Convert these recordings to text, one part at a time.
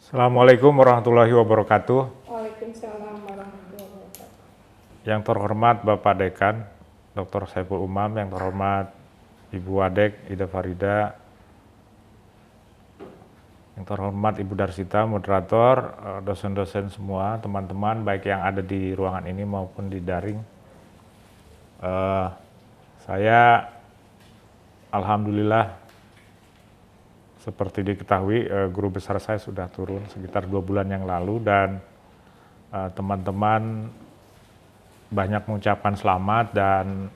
Assalamualaikum warahmatullahi wabarakatuh. Waalaikumsalam warahmatullahi wabarakatuh. Yang terhormat Bapak Dekan, Dr. Saiful Umam, yang terhormat Ibu Wadek, Ida Farida, yang terhormat Ibu Darsita, moderator, dosen-dosen semua, teman-teman baik yang ada di ruangan ini maupun di daring. Saya alhamdulillah seperti diketahui guru besar saya sudah turun sekitar 2 bulan yang lalu dan teman-teman banyak mengucapkan selamat dan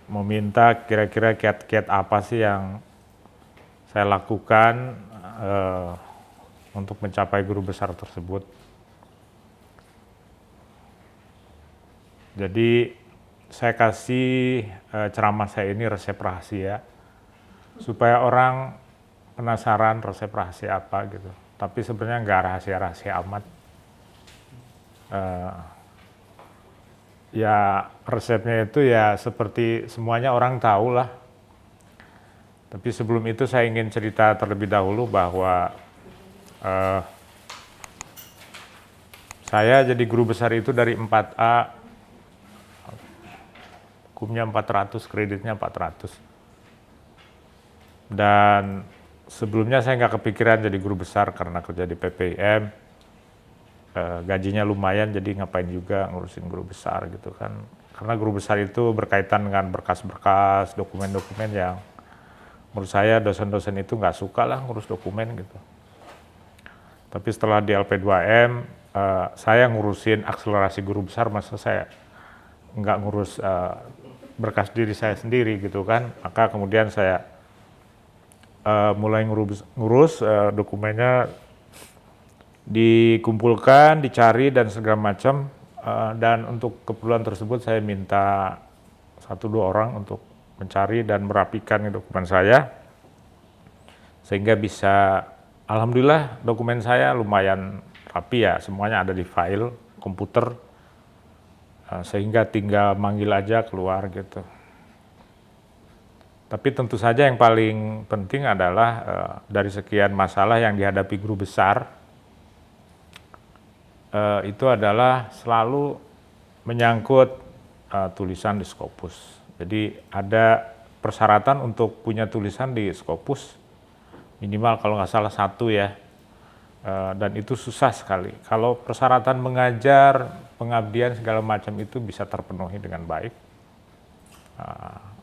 meminta kira-kira kiat-kiat apa sih yang saya lakukan untuk mencapai guru besar tersebut. Jadi saya kasih ceramah saya ini resep rahasia supaya orang penasaran resep rahasia apa gitu. Tapi sebenarnya nggak rahasia-rahasia amat. Ya resepnya itu ya seperti semuanya orang tahu lah. Tapi sebelum itu saya ingin cerita terlebih dahulu bahwa saya jadi guru besar itu dari 4A, hukumnya 400, kreditnya 400. Dan sebelumnya saya nggak kepikiran jadi guru besar karena kerja di PPIM, gajinya lumayan jadi ngapain juga ngurusin guru besar gitu kan. Karena guru besar itu berkaitan dengan berkas-berkas, dokumen-dokumen yang menurut saya dosen-dosen itu nggak suka lah ngurus dokumen gitu. Tapi setelah di LP2M, saya ngurusin akselerasi guru besar, masa saya nggak ngurus berkas diri saya sendiri gitu kan. Maka kemudian saya mulai ngurus dokumennya, dikumpulkan, dicari dan segala macam. Dan untuk keperluan tersebut saya minta 1-2 orang untuk mencari dan merapikan dokumen saya, sehingga bisa, alhamdulillah dokumen saya lumayan rapi ya, semuanya ada di file komputer, sehingga tinggal manggil aja keluar gitu. Tapi tentu saja yang paling penting adalah dari sekian masalah yang dihadapi guru besar, itu adalah selalu menyangkut tulisan di Scopus. Jadi ada persyaratan untuk punya tulisan di Scopus, minimal kalau nggak salah 1 ya, dan itu susah sekali. Kalau persyaratan mengajar, pengabdian segala macam itu bisa terpenuhi dengan baik.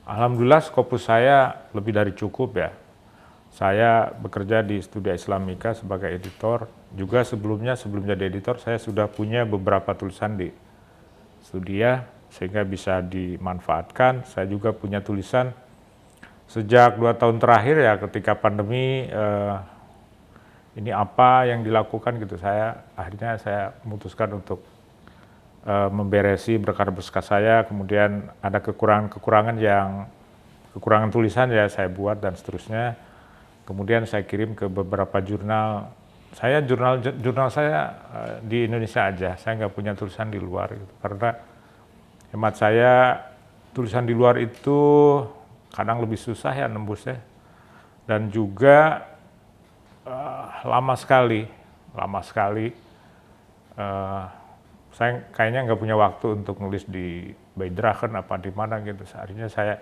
Alhamdulillah Scopus saya lebih dari cukup ya. Saya bekerja di Studia Islamika sebagai editor. Juga sebelum jadi editor saya sudah punya beberapa tulisan di Studia sehingga bisa dimanfaatkan. Saya juga punya tulisan sejak 2 tahun terakhir ya, ketika pandemi ini apa yang dilakukan gitu. Akhirnya saya memutuskan untuk memberesi berkas-berkas saya, kemudian ada kekurangan tulisan ya saya buat dan seterusnya. Kemudian saya kirim ke beberapa jurnal. Jurnal saya di Indonesia aja, saya nggak punya tulisan di luar gitu. Karena hemat saya tulisan di luar itu kadang lebih susah ya nembusnya. Dan juga lama sekali. Saya kayaknya nggak punya waktu untuk nulis di Baidraken apa di mana gitu. Akhirnya saya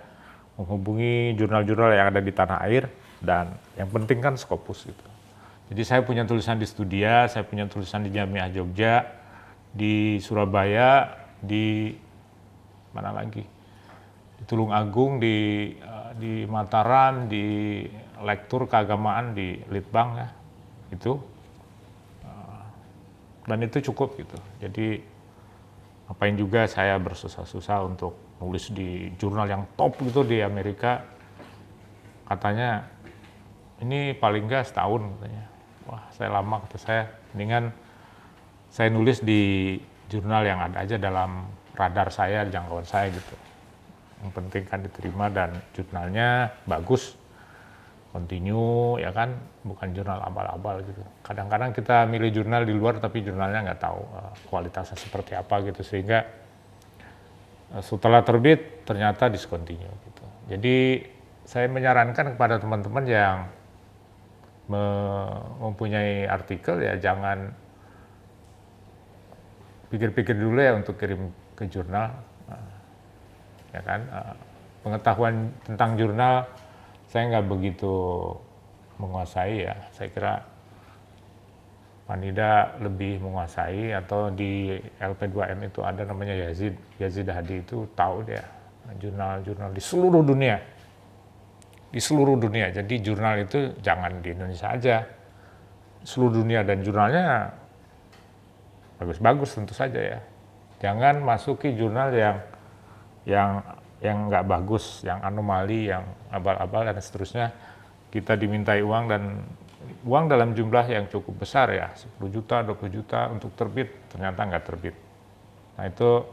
menghubungi jurnal-jurnal yang ada di tanah air, dan yang penting kan Scopus gitu. Jadi saya punya tulisan di Studia, saya punya tulisan di Jamiah Jogja, di Surabaya, di mana lagi? Di Tulung Agung, di Mataram, di Lektur Keagamaan di Litbang ya, itu. Dan itu cukup gitu. Jadi ngapain juga saya bersusah-susah untuk nulis di jurnal yang top gitu di Amerika. Katanya ini paling nggak setahun katanya. Wah saya lama, kata saya, mendingan saya nulis di jurnal yang ada aja dalam radar saya, jangkauan saya gitu. Yang penting kan diterima dan jurnalnya bagus, continue ya kan, bukan jurnal abal-abal gitu. Kadang-kadang kita milih jurnal di luar tapi jurnalnya nggak tahu kualitasnya seperti apa gitu, sehingga setelah terbit ternyata discontinue gitu. Jadi saya menyarankan kepada teman-teman yang mempunyai artikel ya jangan pikir-pikir dulu ya untuk kirim ke jurnal. Ya kan, pengetahuan tentang jurnal saya nggak begitu menguasai ya. Saya kira Panida lebih menguasai, atau di LP2M itu ada namanya Yazid Hadi, itu tahu dia jurnal-jurnal di seluruh dunia. Di seluruh dunia. Jadi jurnal itu jangan di Indonesia aja. Seluruh dunia, dan jurnalnya bagus-bagus tentu saja ya. Jangan masuki jurnal yang nggak bagus, yang anomali, yang abal-abal dan seterusnya. Kita dimintai uang, dan uang dalam jumlah yang cukup besar ya, 10 juta, 20 juta untuk terbit, ternyata nggak terbit. Nah itu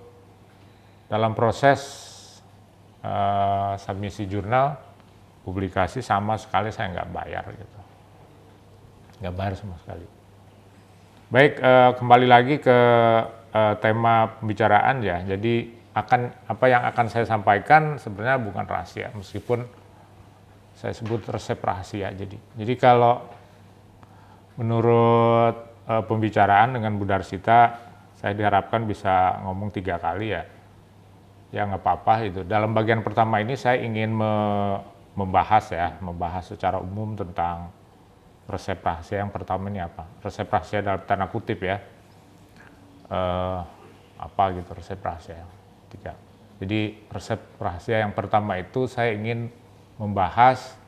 dalam proses submisi jurnal, publikasi, sama sekali saya nggak bayar gitu. Nggak bayar sama sekali. Baik, kembali lagi ke tema pembicaraan ya. Jadi apa yang akan saya sampaikan sebenarnya bukan rahasia, meskipun saya sebut resep rahasia. Jadi kalau menurut pembicaraan dengan Bu Darsita, saya diharapkan bisa ngomong 3 kali ya. Ya nggak apa-apa itu. Dalam bagian pertama ini saya ingin membahas secara umum tentang resep rahasia. Yang pertama ini apa? Resep rahasia dalam tanda kutip ya. Apa gitu resep rahasia? 3. Jadi resep rahasia yang pertama itu saya ingin membahas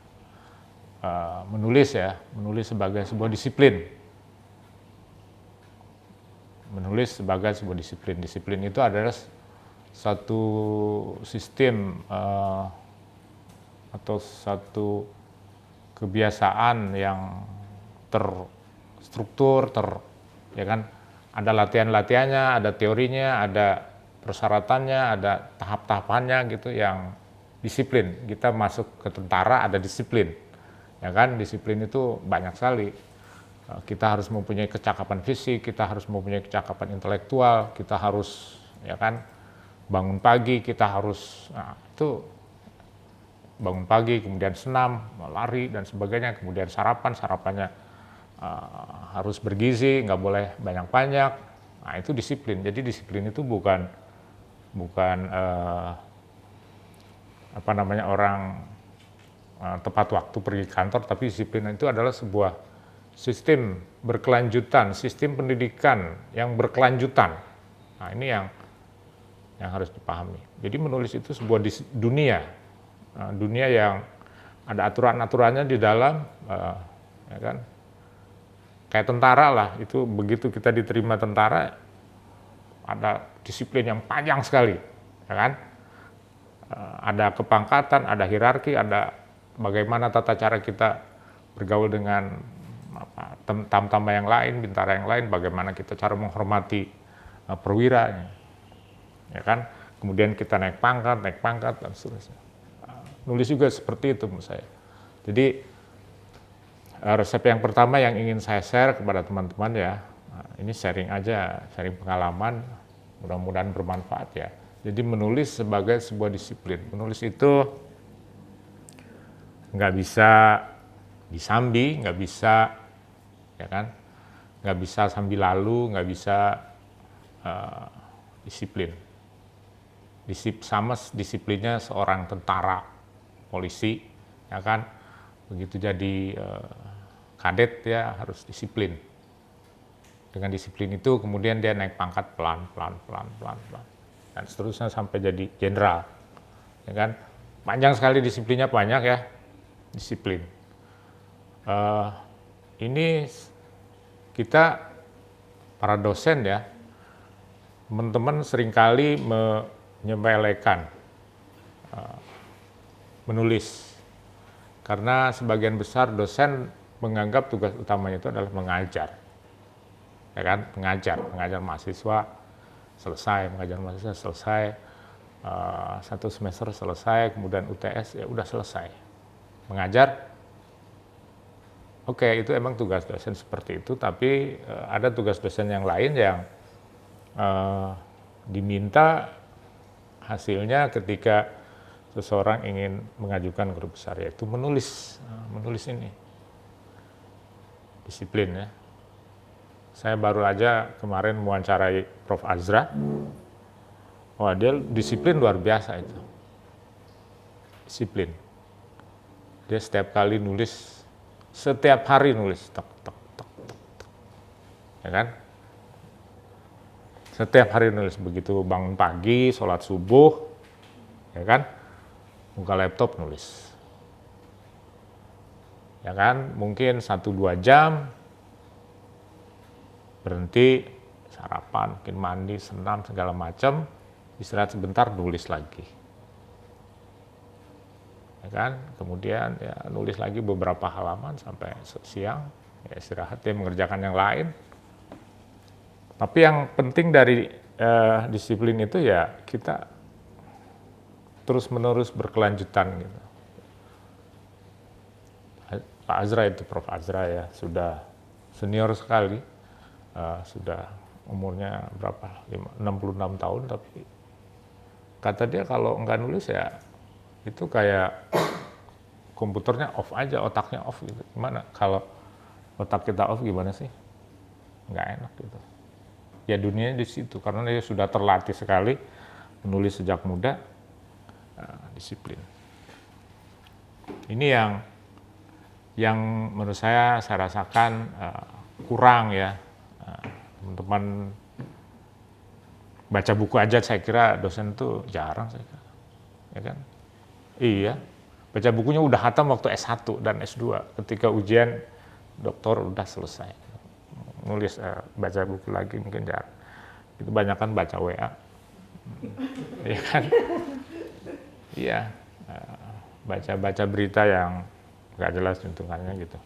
menulis sebagai sebuah disiplin. Menulis sebagai sebuah disiplin. Disiplin itu adalah satu sistem atau satu kebiasaan yang terstruktur, ya kan, ada latihan-latihannya, ada teorinya, ada persyaratannya, ada tahap-tahapannya gitu, yang disiplin. Kita masuk ke tentara ada disiplin, ya kan. Disiplin itu banyak sekali. Kita harus mempunyai kecakapan fisik, kita harus mempunyai kecakapan intelektual, kita harus, ya kan, bangun pagi, kita harus, itu bangun pagi, kemudian senam, lari dan sebagainya, kemudian sarapannya harus bergizi, nggak boleh banyak-banyak. Nah itu disiplin. Jadi disiplin itu bukan orang tepat waktu pergi kantor, tapi disiplin itu adalah sebuah sistem berkelanjutan, sistem pendidikan yang berkelanjutan. Nah ini yang harus dipahami. Jadi menulis itu sebuah dunia yang ada aturan-aturannya di dalam, ya kan. Kayak tentara lah, itu begitu kita diterima tentara, ada disiplin yang panjang sekali, ya kan. Ada kepangkatan, ada hierarki, ada bagaimana tata cara kita bergaul dengan tam-tama yang lain, bintara yang lain, bagaimana kita cara menghormati perwiranya, ya kan. Kemudian kita naik pangkat dan seterusnya. Nulis juga seperti itu menurut saya. Jadi resep yang pertama yang ingin saya share kepada teman-teman ya, ini sharing pengalaman, mudah-mudahan bermanfaat ya. Jadi menulis sebagai sebuah disiplin. Menulis itu nggak bisa disambi, nggak bisa, ya kan, nggak bisa sambil lalu, nggak bisa disiplin. Sama disiplinnya seorang tentara, polisi, ya kan, begitu jadi kadet ya harus disiplin. Dengan disiplin itu kemudian dia naik pangkat pelan, dan seterusnya sampai jadi jenderal, ya kan. Panjang sekali disiplinnya, banyak ya disiplin. Ini kita para dosen ya, teman-teman seringkali menyepelekan menulis, karena sebagian besar dosen menganggap tugas utamanya itu adalah mengajar, ya kan, mengajar mahasiswa selesai, satu semester selesai, kemudian UTS ya udah selesai, mengajar. Oke, itu emang tugas dosen seperti itu, tapi ada tugas dosen yang lain yang diminta hasilnya ketika seseorang ingin mengajukan guru besar, yaitu menulis ini. disiplin ya. Saya baru aja kemarin mewawancarai Prof. Azra. Wah, dia disiplin luar biasa itu. Disiplin. Dia setiap kali nulis, setiap hari nulis, tek, tek, tek, tek, tek. Ya kan? Setiap hari nulis, begitu bangun pagi, sholat subuh, ya kan? Buka laptop nulis. Ya kan? Mungkin 1-2 jam, berhenti, sarapan, mungkin mandi, senam, segala macam, istirahat sebentar, nulis lagi. Ya kan? Kemudian ya nulis lagi beberapa halaman sampai siang, ya istirahat, dia mengerjakan yang lain. Tapi yang penting dari disiplin itu ya kita terus-menerus berkelanjutan gitu. Pak Azra itu, Prof. Azra ya, sudah senior sekali, sudah umurnya berapa, 66 tahun, tapi kata dia kalau nggak nulis ya itu kayak komputernya off aja, otaknya off gitu. Gimana kalau otak kita off gimana sih? Nggak enak gitu. Ya dunianya di situ, karena dia sudah terlatih sekali menulis sejak muda, disiplin. Ini yang menurut saya rasakan kurang ya. Teman-teman baca buku aja saya kira dosen itu jarang saya kira. Ya kan? Iya, baca bukunya udah hatam waktu S1 dan S2. Ketika ujian doktor udah selesai. Nulis baca buku lagi mungkin jarang. Itu banyak kan baca WA. Iya kan? Iya. Baca-baca berita yang nggak jelas tuntutannya gitu.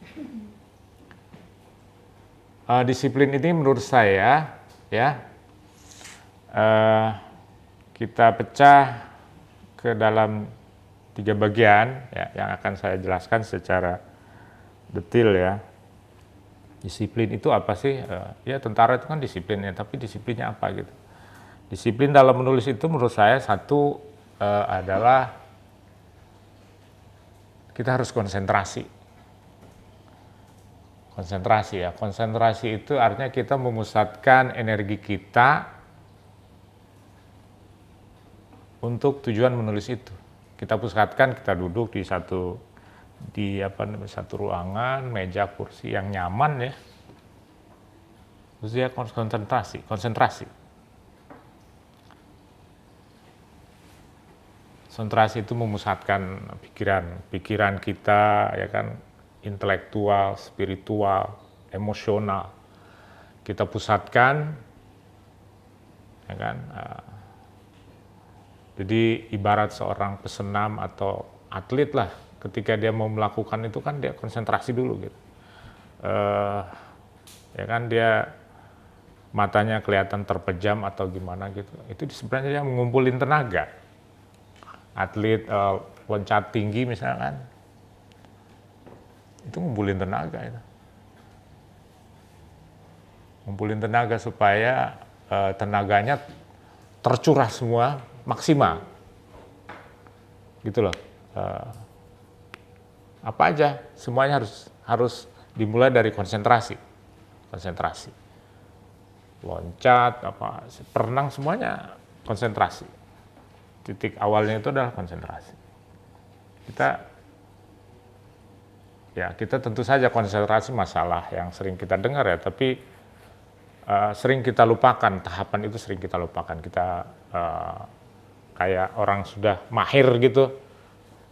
Disiplin ini menurut saya ya kita pecah ke dalam 3 bagian ya, yang akan saya jelaskan secara detail ya. Disiplin itu apa sih? Ya tentara itu kan disiplin ya, tapi disiplinnya apa gitu? Disiplin dalam menulis itu menurut saya satu adalah kita harus konsentrasi. Konsentrasi ya, konsentrasi itu artinya kita memusatkan energi kita untuk tujuan menulis itu. Kita pusatkan, kita duduk di satu ruangan, meja, kursi yang nyaman ya. Terus dia konsentrasi. Konsentrasi itu memusatkan pikiran kita ya kan, intelektual, spiritual, emosional. Kita pusatkan ya kan. Jadi ibarat seorang pesenam atau atlet lah, ketika dia mau melakukan itu kan dia konsentrasi dulu gitu. Ya kan dia matanya kelihatan terpejam atau gimana gitu. Itu sebenarnya dia mengumpulin tenaga. Atlet loncat tinggi misalkan, itu ngumpulin tenaga itu. Ngumpulin tenaga supaya tenaganya tercurah semua maksimal. Gitu loh. Apa aja, semuanya harus dimulai dari konsentrasi. Loncat, berenang semuanya konsentrasi. Titik awalnya itu adalah konsentrasi. Kita tentu saja konsentrasi masalah yang sering kita dengar ya, tapi sering kita lupakan, tahapan itu sering kita lupakan. Kita kayak orang sudah mahir gitu,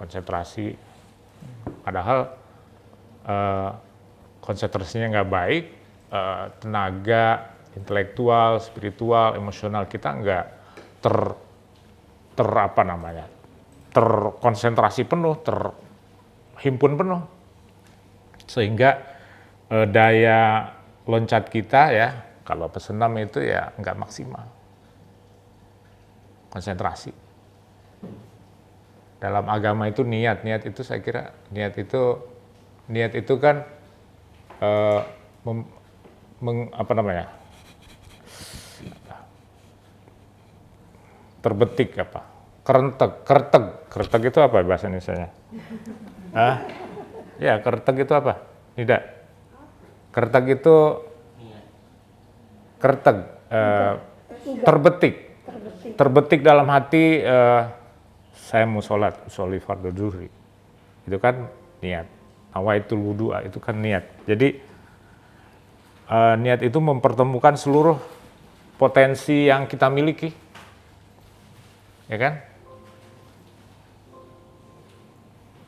konsentrasi. Padahal konsentrasinya nggak baik, tenaga intelektual, spiritual, emosional kita nggak terkonsentrasi penuh, terhimpun penuh, sehingga daya loncat kita ya, kalau pesenam itu ya nggak maksimal. Konsentrasi. Dalam agama itu niat itu saya kira niat itu kan terbetik kerteg itu apa bahasa Indonesianya? Ya, kerteg itu apa? Tidak. Kerteg itu kerteg, terbetik. Terbetik dalam hati, saya mau sholat, sholli fardhu zuhri. Itu kan niat. Nawaitul wudu'a, itu kan niat. Jadi niat itu mempertemukan seluruh potensi yang kita miliki. Ya kan?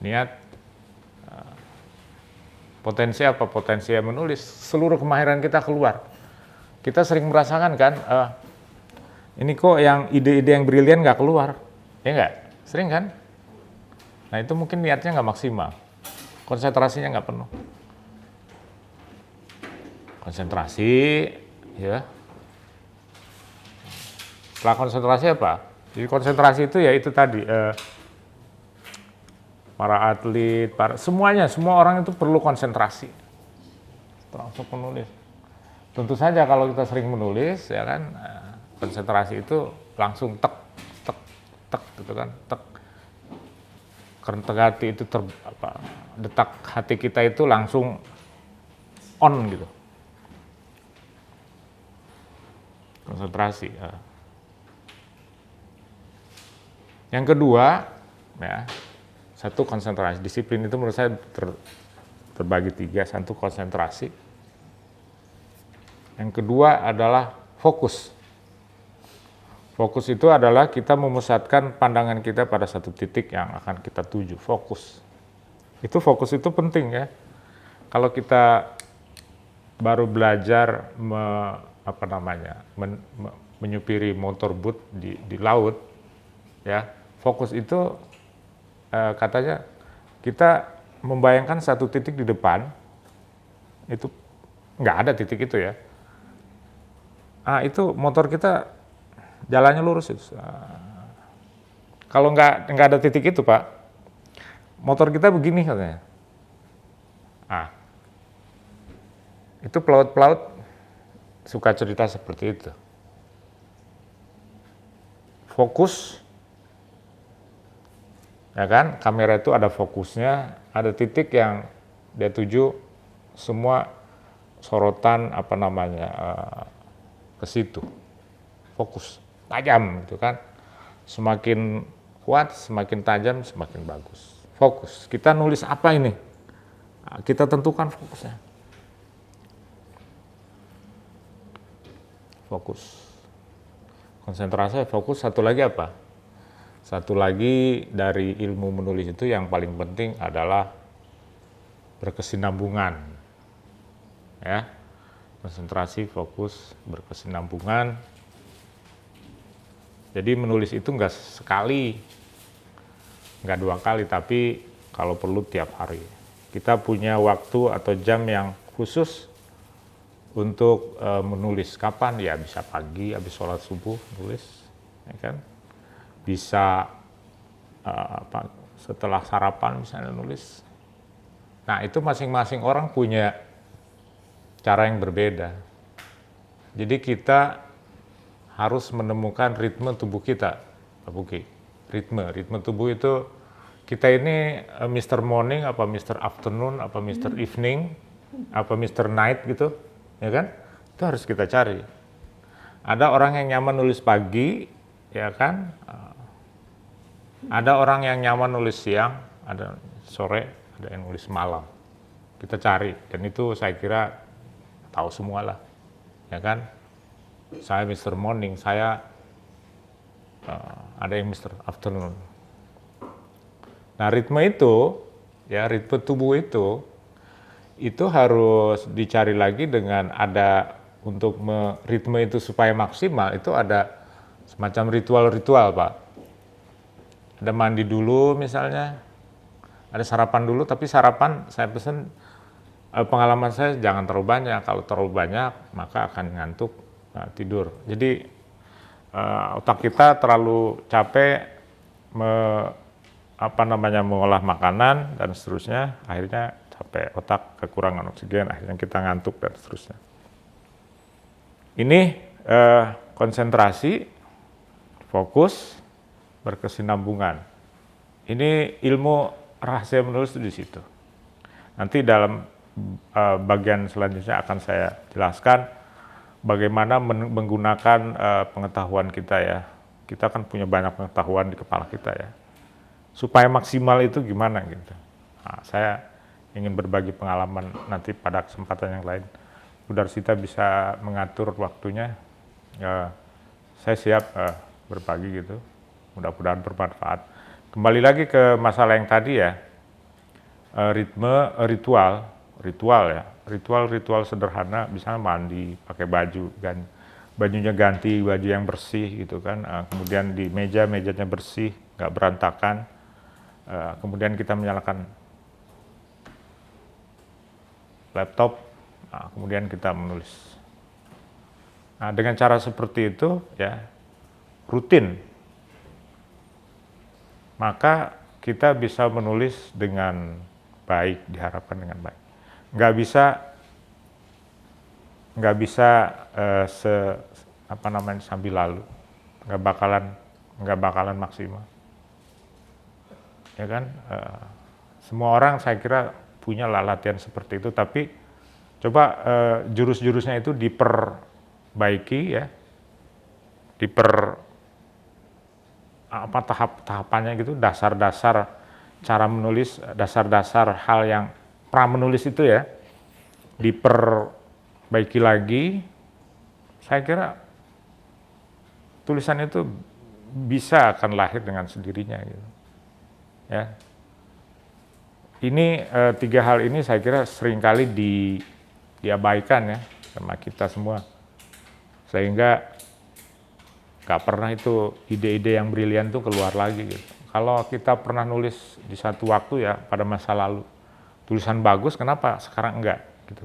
Niat, potensi apa? Potensi yang menulis, seluruh kemahiran kita keluar. Kita sering merasakan kan, ini kok yang ide-ide yang brilian nggak keluar, ya nggak? Sering kan? Nah itu mungkin niatnya nggak maksimal, konsentrasinya nggak penuh. Konsentrasi, ya. Setelah konsentrasi apa? Jadi konsentrasi itu ya itu tadi, para atlet, semua orang itu perlu konsentrasi termasuk menulis. Tentu saja kalau kita sering menulis, ya kan, konsentrasi itu langsung tek gitu kan, tek. Kerenteg hati itu detak hati kita itu langsung on gitu. Konsentrasi. Yang kedua, ya, satu konsentrasi. Disiplin itu menurut saya terbagi tiga. Satu konsentrasi. Yang kedua adalah fokus. Fokus itu adalah kita memusatkan pandangan kita pada satu titik yang akan kita tuju. Fokus. Fokus itu penting ya. Kalau kita baru belajar menyupiri motorboat di laut, ya, fokus itu katanya kita membayangkan satu titik di depan, itu nggak ada titik itu ya. Itu motor kita jalannya lurus. Kalau nggak ada titik itu Pak, motor kita begini katanya. Itu pelaut-pelaut suka cerita seperti itu. Fokus, ya kan, kamera itu ada fokusnya, ada titik yang dia tuju, semua sorotan ke situ. Fokus, tajam gitu kan. Semakin kuat, semakin tajam, semakin bagus. Fokus, kita nulis apa ini? Kita tentukan fokusnya. Fokus. Konsentrasi, fokus. Satu lagi apa? Satu lagi dari ilmu menulis itu yang paling penting adalah berkesinambungan. Ya. Konsentrasi, fokus, berkesinambungan. Jadi menulis itu nggak sekali, nggak 2 kali, tapi kalau perlu tiap hari. Kita punya waktu atau jam yang khusus untuk menulis. Kapan? Ya bisa pagi, habis sholat subuh nulis, ya kan? Bisa setelah sarapan misalnya nulis. Nah itu masing-masing orang punya cara yang berbeda. Jadi kita harus menemukan ritme tubuh kita, Pak Puki. Ritme tubuh itu, kita ini Mr. Morning, apa Mr. Afternoon, apa Mr. Evening, apa Mr. Night gitu, ya kan? Itu harus kita cari. Ada orang yang nyaman nulis pagi, ya kan? Ada orang yang nyaman nulis siang, ada sore, ada yang nulis malam. Kita cari, dan itu saya kira tahu semua lah, ya kan? Saya Mr. Morning, saya ada yang Mr. Afternoon. Nah ritme itu, ya ritme tubuh itu harus dicari lagi dengan ada, untuk ritme itu supaya maksimal, itu ada semacam ritual-ritual Pak. Ada mandi dulu misalnya, ada sarapan dulu, tapi sarapan saya pesan, pengalaman saya jangan terlalu banyak. Kalau terlalu banyak maka akan ngantuk, tidur. Jadi otak kita terlalu capek mengolah makanan dan seterusnya, akhirnya capek, otak kekurangan oksigen, akhirnya kita ngantuk dan seterusnya. Ini konsentrasi, fokus, berkesinambungan. Ini ilmu rahasia menulis itu di situ. Nanti dalam bagian selanjutnya akan saya jelaskan bagaimana menggunakan pengetahuan kita ya. Kita kan punya banyak pengetahuan di kepala kita ya. Supaya maksimal itu gimana gitu. Nah, saya ingin berbagi pengalaman nanti pada kesempatan yang lain. Bu Darsita bisa mengatur waktunya. Saya siap berbagi gitu. Mudah-mudahan bermanfaat. Kembali lagi ke masalah yang tadi ya. Ritual sederhana, misalnya mandi, pakai baju, bajunya ganti baju yang bersih gitu kan, kemudian di mejanya bersih, nggak berantakan, kemudian kita menyalakan laptop, kemudian kita menulis. Nah, dengan cara seperti itu ya rutin, maka kita bisa menulis dengan baik, diharapkan dengan baik. Nggak bisa sambil lalu, nggak bakalan maksimal, ya kan? Semua orang saya kira punya latihan seperti itu, tapi coba jurus-jurusnya itu diperbaiki ya, tahapannya gitu, dasar-dasar cara menulis, dasar-dasar hal yang pra menulis itu ya, diperbaiki lagi. Saya kira tulisan itu bisa akan lahir dengan sendirinya gitu. Ya. Ini 3 hal ini saya kira seringkali diabaikan ya sama kita semua. Sehingga nggak pernah itu ide-ide yang brilian tuh keluar lagi gitu. Kalau kita pernah nulis di satu waktu ya pada masa lalu, tulisan bagus, kenapa sekarang enggak? Gitu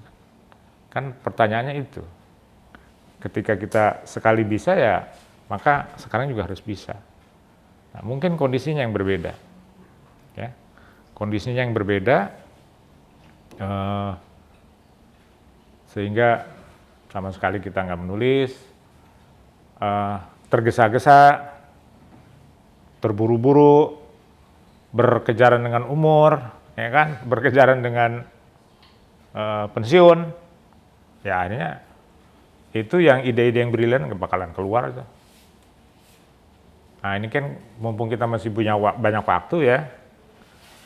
kan pertanyaannya itu. Ketika kita sekali bisa ya, maka sekarang juga harus bisa. Nah, mungkin kondisinya yang berbeda, ya. Kondisinya yang berbeda, sehingga sama sekali kita nggak menulis, tergesa-gesa, terburu-buru, berkejaran dengan umur, ya kan, berkejaran dengan pensiun, ya akhirnya itu yang ide-ide yang brilian nggak bakalan keluar itu. Nah ini kan mumpung kita masih punya banyak waktu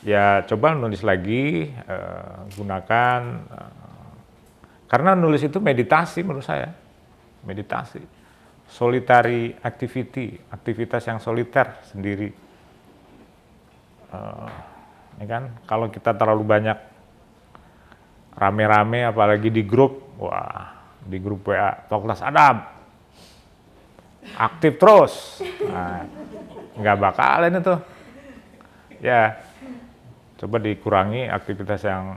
ya coba nulis lagi, gunakan, karena nulis itu meditasi menurut saya, meditasi, solitary activity, aktivitas yang soliter sendiri. Ini kan kalau kita terlalu banyak rame-rame apalagi di grup, di grup WA Fakultas Adab aktif terus, nah, nggak bakalan itu ya. Coba dikurangi aktivitas yang,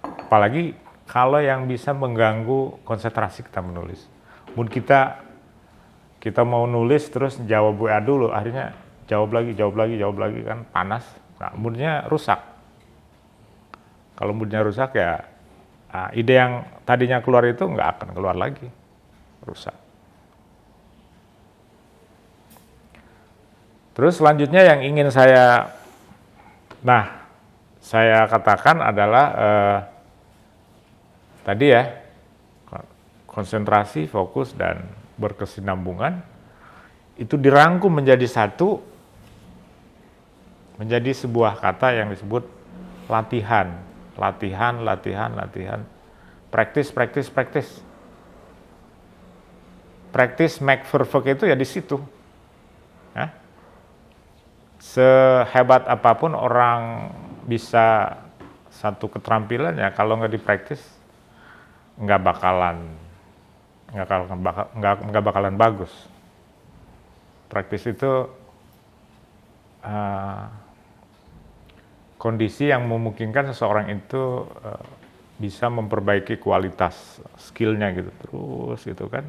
apalagi kalau yang bisa mengganggu konsentrasi kita menulis. Mungkin kita mau nulis terus jawab WA dulu, akhirnya jawab lagi kan panas, nah, moodnya rusak. Kalau moodnya rusak ya ide yang tadinya keluar itu nggak akan keluar lagi, rusak. Terus selanjutnya yang ingin saya katakan adalah tadi ya, konsentrasi, fokus, dan berkesinambungan itu dirangkum menjadi satu, menjadi sebuah kata yang disebut latihan. Practice. Practice make perfect itu ya di situ. Ya. Sehebat apapun orang bisa satu keterampilan ya, kalau nggak dipraktis nggak bakalan bagus. Praktis itu kondisi yang memungkinkan seseorang itu bisa memperbaiki kualitas skillnya gitu terus gitu kan.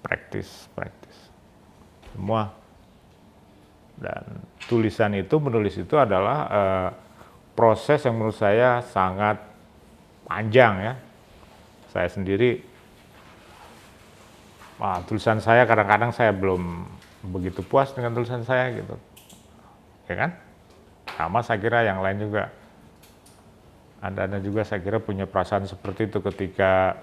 Praktis semua. Dan menulis itu adalah proses yang menurut saya sangat panjang ya. Saya sendiri, tulisan saya kadang-kadang saya belum begitu puas dengan tulisan saya gitu, ya kan? Sama saya kira yang lain juga. Anda juga saya kira punya perasaan seperti itu ketika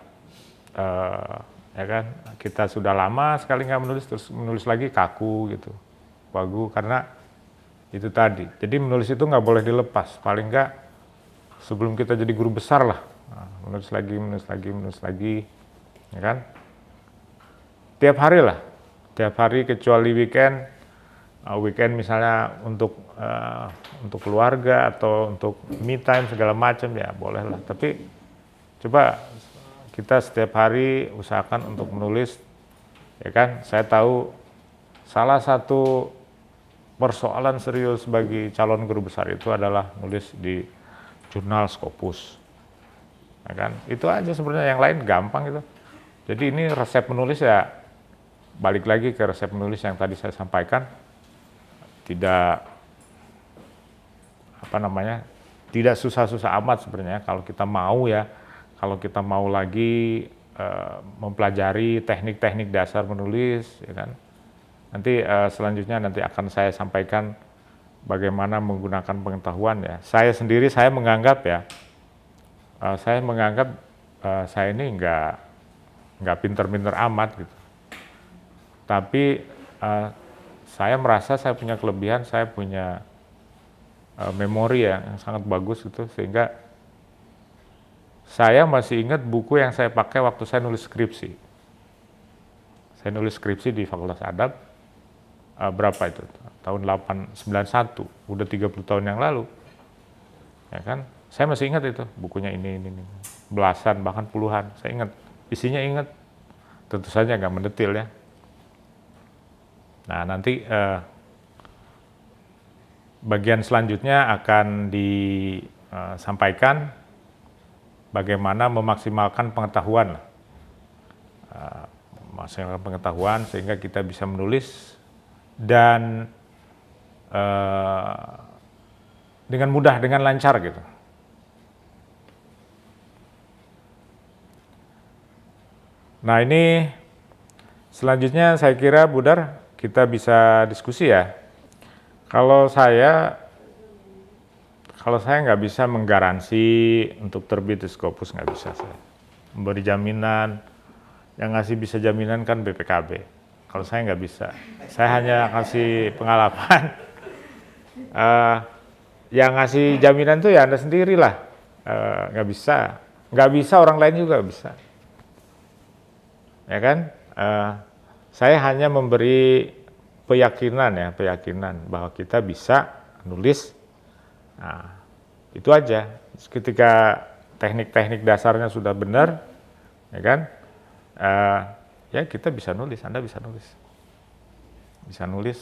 ya kan kita sudah lama sekali nggak menulis, terus menulis lagi kaku gitu, wagu, karena itu tadi. Jadi menulis itu nggak boleh dilepas, paling nggak sebelum kita jadi guru besar lah, menulis lagi, ya kan? Tiap hari lah, tiap hari kecuali weekend. Weekend misalnya untuk keluarga atau untuk me time segala macam ya boleh lah. Tapi coba kita setiap hari usahakan untuk menulis, ya kan? Saya tahu salah satu persoalan serius bagi calon guru besar itu adalah nulis di jurnal Scopus, ya kan? Itu aja sebenarnya, yang lain gampang gitu. Jadi ini resep menulis ya, balik lagi ke resep menulis yang tadi saya sampaikan. Tidak tidak susah-susah amat sebenarnya kalau kita mau ya, kalau kita mau lagi mempelajari teknik-teknik dasar menulis, ya kan. Nanti selanjutnya akan saya sampaikan bagaimana menggunakan pengetahuan ya. Saya sendiri menganggap saya ini nggak pinter-pinter amat gitu. Tapi saya merasa saya punya kelebihan, saya punya memori yang sangat bagus gitu, sehingga saya masih ingat buku yang saya pakai waktu saya nulis skripsi. Saya nulis skripsi di Fakultas Adab, berapa itu? Tahun 91, udah 30 tahun yang lalu. Ya kan? Saya masih ingat itu, bukunya ini. Belasan, bahkan puluhan, saya ingat. Isinya ingat, tentu saja nggak mendetil ya. Nah, nanti bagian selanjutnya akan disampaikan bagaimana memaksimalkan pengetahuan, sehingga kita bisa menulis dan dengan mudah, dengan lancar gitu. Nah, ini selanjutnya saya kira Budar, kita bisa diskusi ya. Kalau saya nggak bisa menggaransi untuk terbit di Scopus, nggak bisa saya. Memberi jaminan, yang ngasih bisa jaminan kan BPKB. Kalau saya nggak bisa, saya hanya kasih pengalaman. Yang ngasih jaminan tuh ya Anda sendirilah, nggak bisa orang lain juga bisa. Ya kan? Saya hanya memberi keyakinan bahwa kita bisa nulis. Nah, itu aja. Ketika teknik-teknik dasarnya sudah benar, ya kan? Ya kita bisa nulis, Anda bisa nulis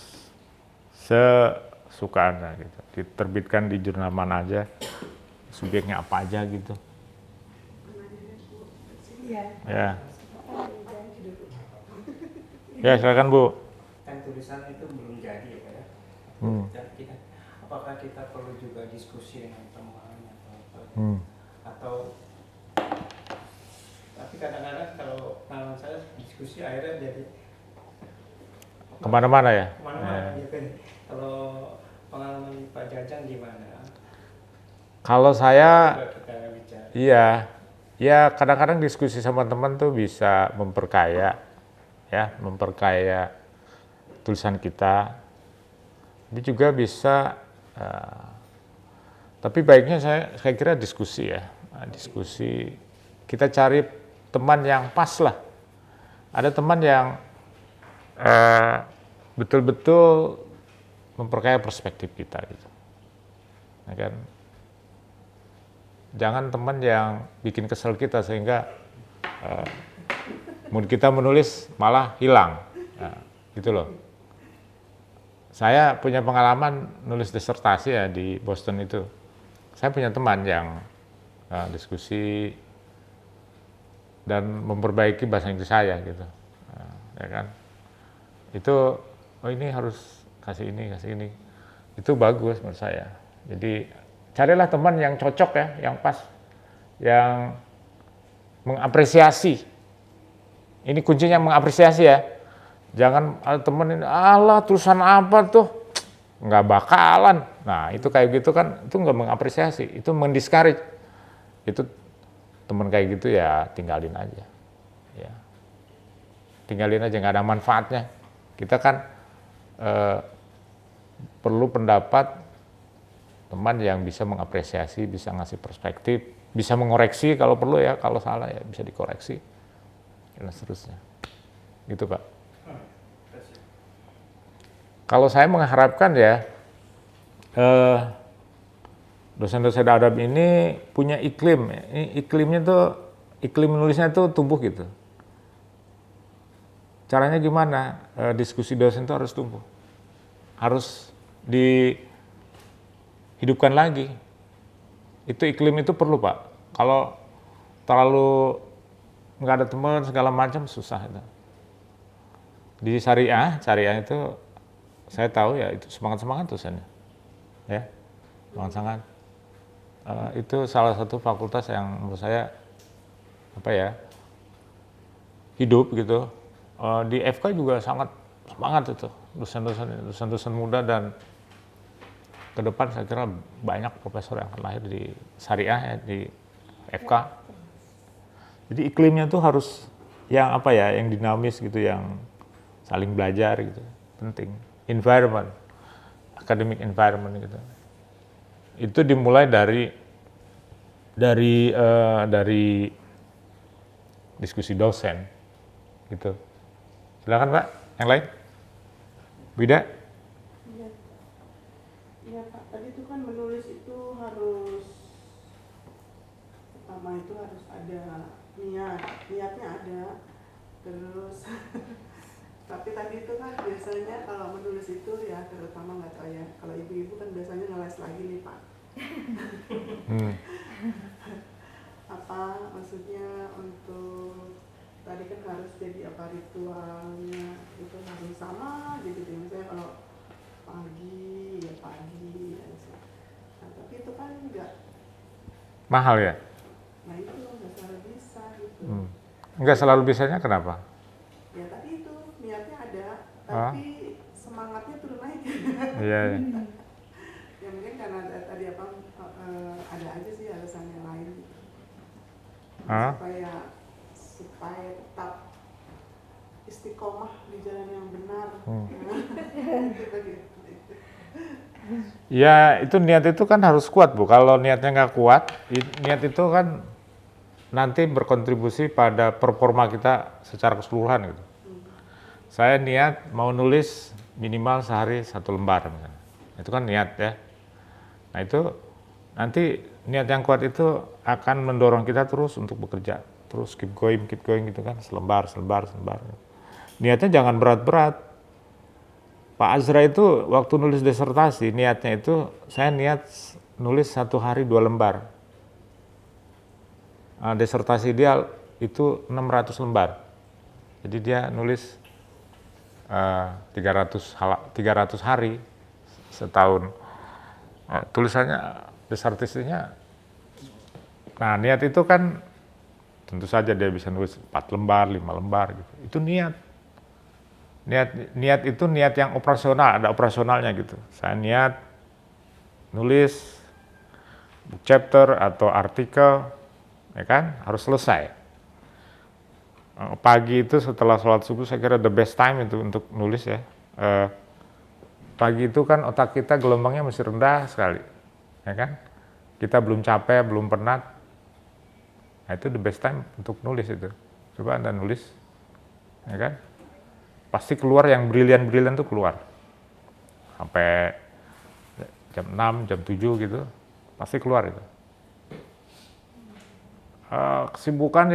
sesuka Anda gitu. Diterbitkan di jurnal mana aja, subjeknya apa aja gitu. Ya. Ya, silakan Bu. Kan tulisan itu belum jadi ya Pak ya. Apakah kita perlu juga diskusi dengan teman atau tapi kadang-kadang kalau pengalaman saya diskusi akhirnya jadi kemana-mana ya? Kemana-mana gitu. Kalau pengalaman Pak Jajang gimana? Kalau saya, Kita bicara. iya, ya kadang-kadang diskusi sama teman tuh bisa memperkaya tulisan kita. Ini juga bisa, tapi baiknya saya kira diskusi ya, diskusi. Kita cari teman yang pas lah. Ada teman yang betul-betul memperkaya perspektif kita gitu. Ya kan? Jangan teman yang bikin kesel kita sehingga mood kita menulis malah hilang. Nah, gitu loh. Saya punya pengalaman nulis disertasi ya di Boston itu. Saya punya teman yang diskusi dan memperbaiki bahasa Inggris saya gitu. Ya kan? Itu ini harus kasih ini. Itu bagus menurut saya. Jadi carilah teman yang cocok ya, yang pas, yang mengapresiasi. Ini kuncinya mengapresiasi ya. Jangan ada temen ini, alah tulisan apa tuh, nggak bakalan. Nah itu kayak gitu kan, itu nggak mengapresiasi, itu mendiscourage. itu teman kayak gitu ya tinggalin aja, ya tinggalin aja, nggak ada manfaatnya. Kita kan perlu pendapat teman yang bisa mengapresiasi, bisa ngasih perspektif, bisa mengoreksi kalau perlu ya, kalau salah ya bisa dikoreksi dan seterusnya, gitu Pak. Kalau saya mengharapkan ya dosen-dosen adab ini punya iklim, iklimnya tuh, iklim menulisnya tuh tumbuh gitu. Caranya gimana? Diskusi dosen itu harus tumbuh, harus dihidupkan lagi. Itu iklim itu perlu Pak. Kalau terlalu nggak ada teman segala macam susah itu. Di syariah itu saya tahu ya itu semangat dosennya, ya semangat. Itu salah satu fakultas yang menurut saya apa ya hidup gitu. Di FK juga sangat semangat itu dosen-dosen muda, dan ke depan saya kira banyak profesor yang akan lahir di syariah ya, di FK. Jadi iklimnya tuh harus yang apa ya, yang dinamis gitu, yang saling belajar gitu, penting. Environment, academic environment gitu. Itu dimulai dari diskusi dosen gitu. Silakan Pak, yang lain. Bida? Iya Pak, tadi itu kan menulis itu harus, pertama itu harus ada niatnya ada, terus tapi tadi itu kan biasanya kalau menulis itu ya, terutama nggak tahu ya, kalau ibu-ibu kan biasanya ngeles lagi nih Pak. Apa maksudnya untuk tadi kan harus jadi apa ritualnya itu harus sama gitu, misalnya kalau pagi ya pagi ya. Nah, tapi itu kan enggak Mahal ya? nah itu nggak selalu bisa gitu. Enggak selalu bisanya kenapa? Ya tadi itu niatnya ada tapi semangatnya turun naik. Iya. Ya mungkin karena tadi apa ada aja sih alasan yang lain gitu. supaya tetap istiqomah di jalan yang benar. Ya itu niat itu kan harus kuat Bu. Kalau niatnya nggak kuat, niat itu kan nanti berkontribusi pada performa kita secara keseluruhan gitu. Saya niat mau nulis minimal sehari 1 lembar misalnya. Itu kan niat ya. Nah itu nanti niat yang kuat itu akan mendorong kita terus untuk bekerja, terus keep going gitu kan, selembar. Niatnya jangan berat-berat. Pak Azra itu waktu nulis disertasi, niatnya itu saya niat nulis 1 hari 2 lembar. Disertasi dia itu 600 lembar. Jadi dia nulis 300 hari setahun. Tulisannya disertasinya. Nah niat itu kan tentu saja dia bisa nulis 4 lembar, 5 lembar gitu. Itu niat. Niat itu niat yang operasional, ada operasionalnya gitu. Saya niat nulis chapter atau artikel, ya kan, harus selesai. Pagi itu setelah sholat subuh saya kira the best time itu untuk nulis ya. Pagi itu kan otak kita gelombangnya masih rendah sekali, ya kan. Kita belum capek, belum penat. Nah itu the best time untuk nulis itu. Coba Anda nulis, ya kan. Pasti keluar yang brilian tuh keluar. Sampai jam 6, jam 7 gitu, pasti keluar itu. Kesibukan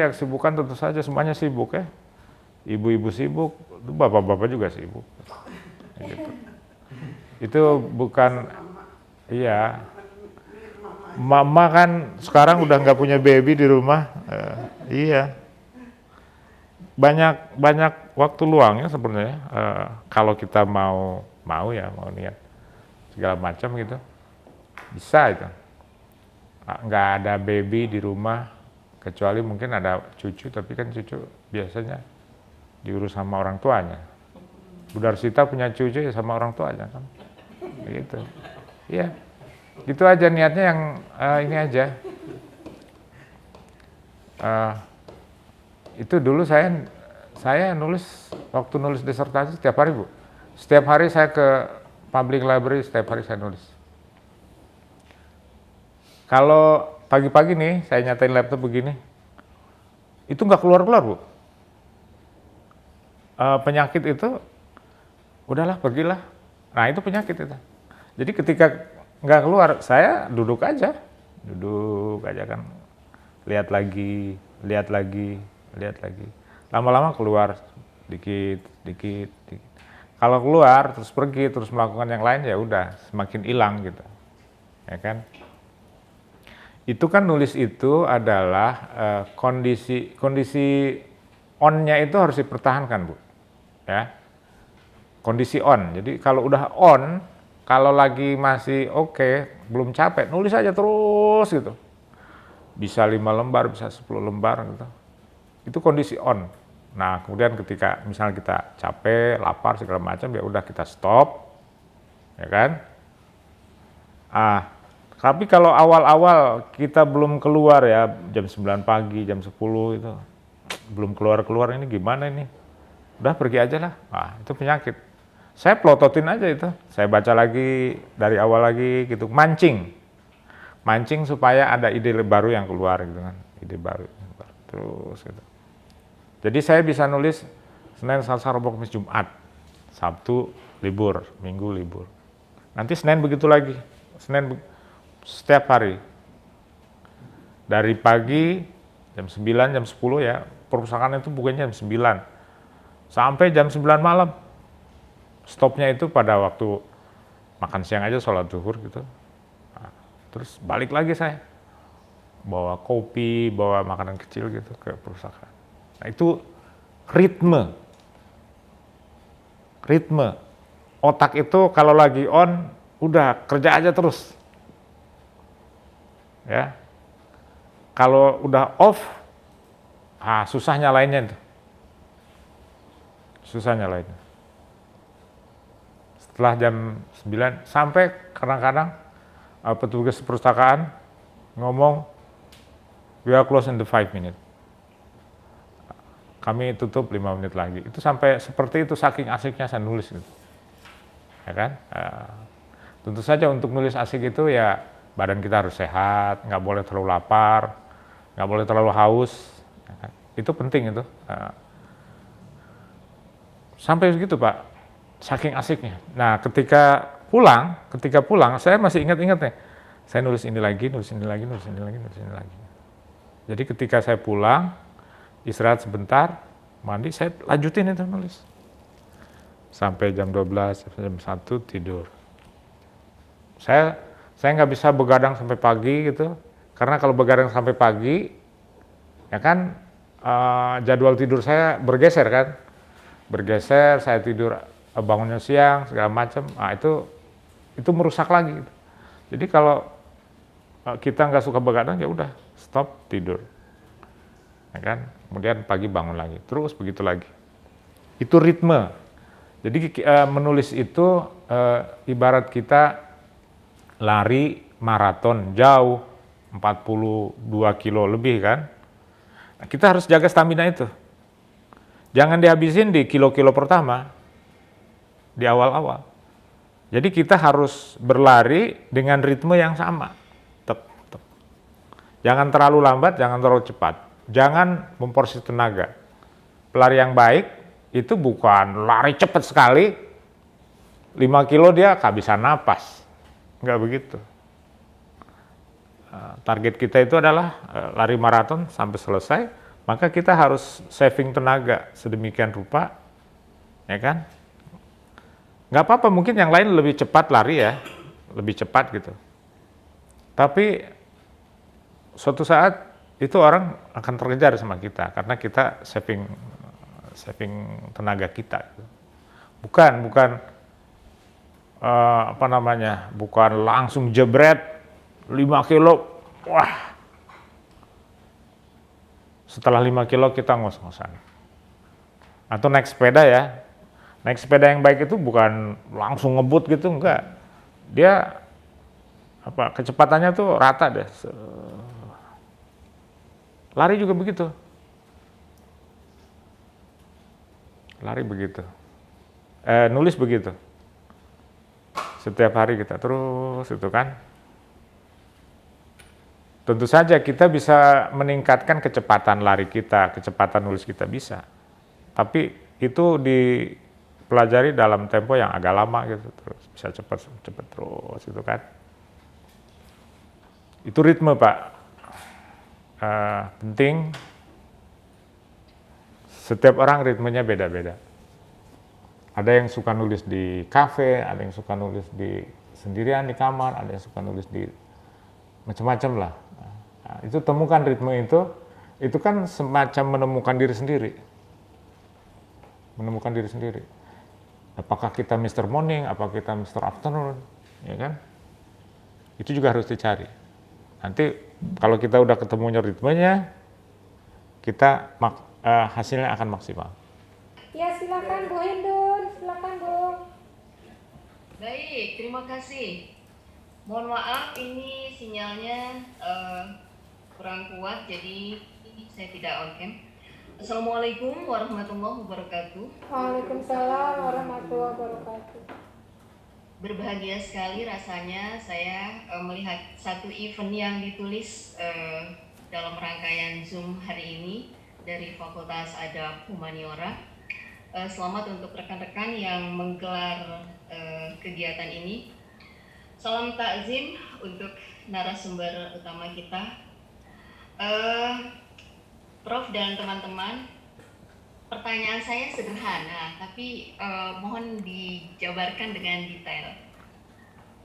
tentu saja semuanya sibuk ya. Ibu-ibu sibuk, bapak-bapak juga sibuk. Gitu. Itu bukan, iya. Mama kan sekarang udah nggak punya baby di rumah, iya. Banyak waktu luangnya sebenarnya kalau kita mau niat segala macam gitu, bisa itu. Nggak ada baby di rumah kecuali mungkin ada cucu, tapi kan cucu biasanya diurus sama orang tuanya. Bu Darsita punya cucu ya sama orang tuanya kan, gitu. Iya, gitu aja niatnya yang ini aja. itu dulu saya nulis, waktu nulis disertasi setiap hari, Bu. Setiap hari saya ke public library, setiap hari saya nulis. Kalau pagi-pagi nih, saya nyatain laptop begini, itu nggak keluar-keluar, Bu. Penyakit itu, udahlah, pergilah. Nah, itu penyakit itu. Jadi ketika nggak keluar, saya duduk aja kan. Lihat lagi. Lama-lama keluar, dikit. Kalau keluar, terus pergi, terus melakukan yang lain, ya udah, semakin hilang gitu. Ya kan? Itu kan nulis itu adalah kondisi on-nya itu harus dipertahankan, Bu. Ya. Kondisi on. Jadi kalau udah on, kalau lagi masih oke, belum capek, nulis aja terus gitu. Bisa 5 lembar, bisa 10 lembar gitu. Itu kondisi on. Nah, kemudian ketika misalnya kita capek, lapar segala macam, ya udah kita stop. Ya kan? Tapi kalau awal-awal kita belum keluar ya, jam 9 pagi, jam 10 itu belum keluar ini gimana ini? Udah pergi aja lah. Itu penyakit. Saya plototin aja itu. Saya baca lagi dari awal lagi gitu, mancing supaya ada ide baru yang keluar gitu kan, ide baru terus gitu. Jadi saya bisa nulis Senin, Selasa, Rabu, Kamis, Jumat, Sabtu libur, Minggu libur. Nanti Senin begitu lagi, setiap hari. Dari pagi jam 9, jam 10 ya, perpustakaan itu bukannya jam 9 sampai jam 9 malam. Stopnya itu pada waktu makan siang aja, sholat zuhur gitu. Terus balik lagi saya, bawa kopi, bawa makanan kecil gitu ke perpustakaan. Nah itu ritme. Otak itu kalau lagi on, udah kerja aja terus. Ya. Kalau udah off, susah nyalainnya itu. Setelah jam 9 sampai kadang-kadang petugas perpustakaan ngomong, we are close in the 5 minutes. Kami tutup 5 menit lagi. Itu sampai seperti itu, saking asiknya saya nulis gitu. Ya kan? Tentu saja untuk nulis asik itu ya badan kita harus sehat, nggak boleh terlalu lapar, nggak boleh terlalu haus. Ya kan? Itu penting itu. Sampai begitu, Pak, saking asiknya. Nah, ketika pulang, saya masih ingat-ingat nih. Saya nulis ini lagi. Jadi ketika saya pulang, istirahat sebentar, mandi, saya lanjutin itu nulis. Sampai jam 12, jam 1 tidur. Saya nggak bisa begadang sampai pagi gitu, karena kalau begadang sampai pagi, ya kan jadwal tidur saya bergeser kan. Saya tidur, bangunnya siang, segala macam, itu merusak lagi. Jadi kalau kita nggak suka begadang, ya udah stop tidur, ya kan. Kemudian pagi bangun lagi, terus begitu lagi. Itu ritme. Jadi menulis itu ibarat kita lari maraton jauh, 42 kilo lebih kan. Nah, kita harus jaga stamina itu. Jangan dihabisin di kilo-kilo pertama, di awal-awal. Jadi kita harus berlari dengan ritme yang sama. Jangan terlalu lambat, jangan terlalu cepat. Jangan memporsi tenaga. Pelari yang baik itu bukan lari cepat sekali, 5 kilo dia kehabisan napas. Enggak begitu. Target kita itu adalah lari maraton sampai selesai, maka kita harus saving tenaga sedemikian rupa, ya kan? Nggak apa-apa, mungkin yang lain lebih cepat lari ya, lebih cepat gitu. Tapi suatu saat itu orang akan terkejar sama kita karena kita saving tenaga kita. Bukan bukan langsung jebret 5 kilo, wah. Setelah 5 kilo kita ngos-ngosan. Atau naik sepeda ya. Naik sepeda yang baik itu bukan langsung ngebut gitu, enggak. Dia kecepatannya tuh rata deh. Lari juga begitu. Lari begitu. Nulis begitu. Setiap hari kita terus itu kan. Tentu saja kita bisa meningkatkan kecepatan lari kita, kecepatan nulis kita bisa. Tapi itu dipelajari dalam tempo yang agak lama gitu, terus bisa cepat terus gitu kan. Itu ritme Pak. Penting. Setiap orang ritmenya beda-beda. Ada yang suka nulis di kafe, ada yang suka nulis di sendirian di kamar, ada yang suka nulis di macam-macam lah. Nah, itu temukan ritme itu kan semacam menemukan diri sendiri. Menemukan diri sendiri. Apakah kita Mr. Morning, apakah kita Mr. Afternoon, ya kan? Itu juga harus dicari. Nanti kalau kita udah ketemunya ritmenya, kita hasilnya akan maksimal. Ya silakan Bu Hindun, silakan Bu. Baik, terima kasih. Mohon maaf ini sinyalnya kurang kuat, jadi saya tidak on cam. Assalamualaikum warahmatullahi wabarakatuh. Waalaikumsalam warahmatullahi wabarakatuh. Berbahagia sekali rasanya saya melihat satu event yang ditulis dalam rangkaian Zoom hari ini dari Fakultas Adab Humaniora. Selamat untuk rekan-rekan yang menggelar kegiatan ini. Salam takzim untuk narasumber utama kita. Prof dan teman-teman, pertanyaan saya sederhana, tapi mohon dijabarkan dengan detail.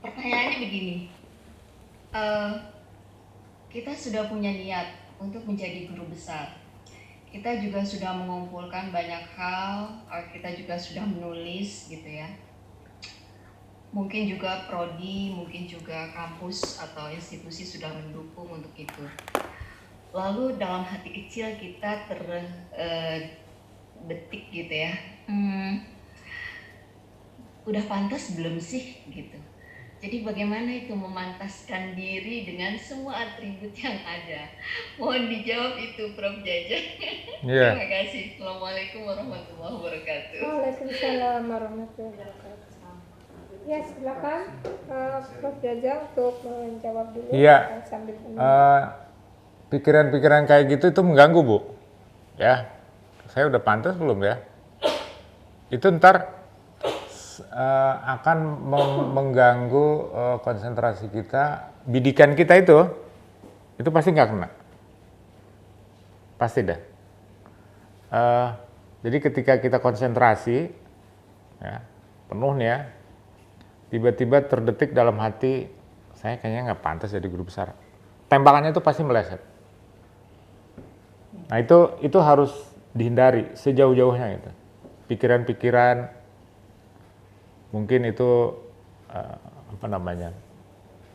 Pertanyaannya begini, kita sudah punya niat untuk menjadi guru besar. Kita juga sudah mengumpulkan banyak hal, kita juga sudah menulis gitu ya. Mungkin juga prodi, mungkin juga kampus atau institusi sudah mendukung untuk itu. Lalu dalam hati kecil kita terbetik gitu ya, udah pantas belum sih gitu. Jadi bagaimana itu memantaskan diri dengan semua atribut yang ada? Mohon dijawab itu Prof. Jaja. Yeah. Terima kasih. Assalamualaikum warahmatullahi wabarakatuh. Waalaikumsalam warahmatullahi wabarakatuh. Ya silakan Prof. Jaja untuk menjawab dulu. Iya. Sambil Pikiran-pikiran kayak gitu itu mengganggu Bu. Ya, saya udah pantas belum ya? Itu ntar akan mengganggu konsentrasi kita, bidikan kita itu pasti nggak kena. Pasti dah. Jadi ketika kita konsentrasi, ya, penuh nih ya, tiba-tiba terdetik dalam hati, saya kayaknya nggak pantas jadi guru besar. Tembakannya itu pasti meleset. Nah itu harus dihindari sejauh-jauhnya gitu. Pikiran-pikiran mungkin itu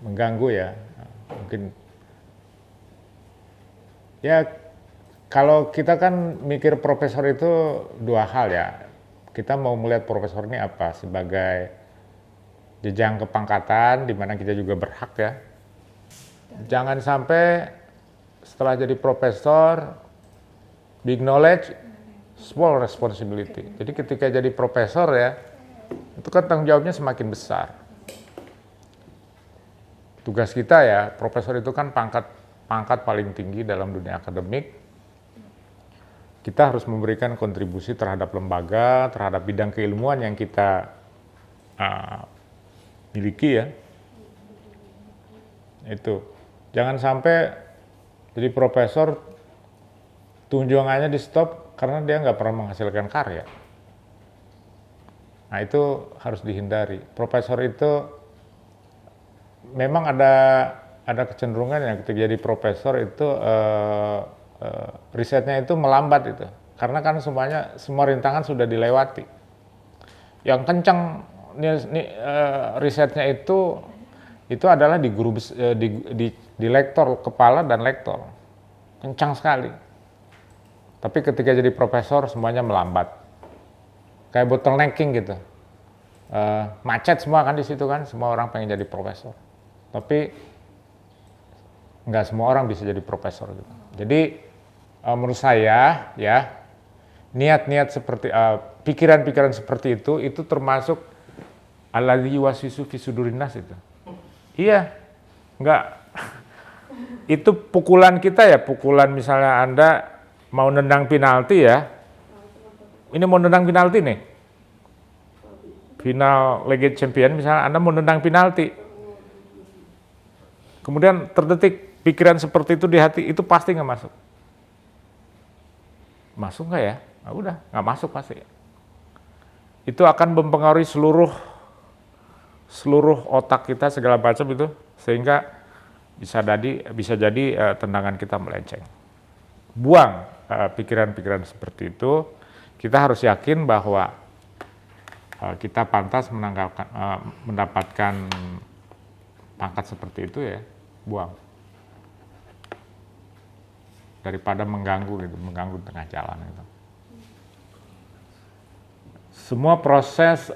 mengganggu ya. Mungkin ya kalau kita kan mikir profesor itu dua hal ya. Kita mau melihat profesor ini apa sebagai jenjang kepangkatan di mana kita juga berhak ya. Jangan sampai setelah jadi profesor big knowledge, small responsibility. Jadi ketika jadi profesor ya, itu kan tanggung jawabnya semakin besar. Tugas kita ya, profesor itu kan pangkat paling tinggi dalam dunia akademik. Kita harus memberikan kontribusi terhadap lembaga, terhadap bidang keilmuan yang kita miliki ya. Itu. Jangan sampai jadi profesor tunjangannya di stop karena dia nggak pernah menghasilkan karya. Nah itu harus dihindari. Profesor itu memang ada kecenderungan yang ketika jadi profesor itu risetnya itu melambat itu. Karena kan semua rintangan sudah dilewati. Yang kencang risetnya itu adalah di guru di lektor kepala dan lektor. Kencang sekali. Tapi ketika jadi profesor semuanya melambat, kayak bottlenecking gitu, macet semua kan di situ kan, semua orang pengen jadi profesor, tapi nggak semua orang bisa jadi profesor gitu. Jadi menurut saya ya, niat-niat seperti pikiran-pikiran seperti itu termasuk alladzi yuwaswisu fi sudurin nas itu. Iya, enggak. Itu pukulan kita ya, pukulan misalnya Anda mau nendang penalti ya. Ini mau nendang penalti nih. Final Liga Champion misalnya Anda mau nendang penalti. Kemudian terdetik pikiran seperti itu di hati, itu pasti nggak masuk. Masuk nggak ya? Nah, udah, nggak masuk pasti. Itu akan mempengaruhi seluruh otak kita segala macam itu, sehingga bisa jadi tendangan kita melenceng. Buang pikiran-pikiran seperti itu. Kita harus yakin bahwa kita pantas mendapatkan pangkat seperti itu ya, buang. Daripada mengganggu tengah jalan gitu. Semua proses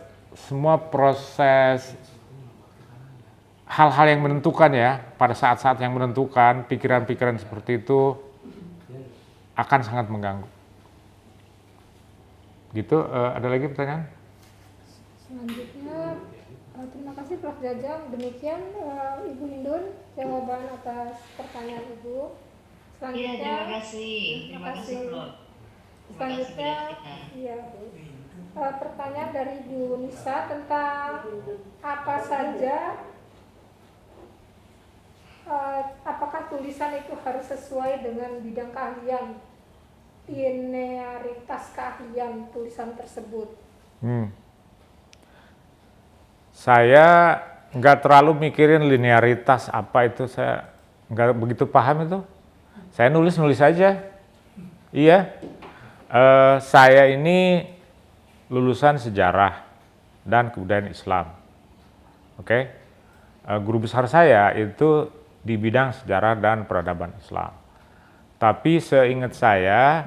hal-hal yang menentukan ya, pada saat-saat yang menentukan, pikiran-pikiran seperti itu akan sangat mengganggu. Gitu, ada lagi pertanyaan? Selanjutnya, terima kasih Prof. Jajang. Demikian Ibu Hindun jawaban atas pertanyaan Ibu. Iya, Selanjutnya, terima kasih. Terima kasih, Prof. selanjutnya, iya, Bu. Pertanyaan dari Bu Nisa tentang apa saja, apakah tulisan itu harus sesuai dengan bidang keahlian, linearitas keahlian tulisan tersebut. Saya nggak terlalu mikirin linearitas apa itu, saya nggak begitu paham itu. Saya nulis aja. Iya, saya ini lulusan sejarah dan kebudayaan Islam. Oke, guru besar saya itu di bidang sejarah dan peradaban Islam. Tapi seingat saya,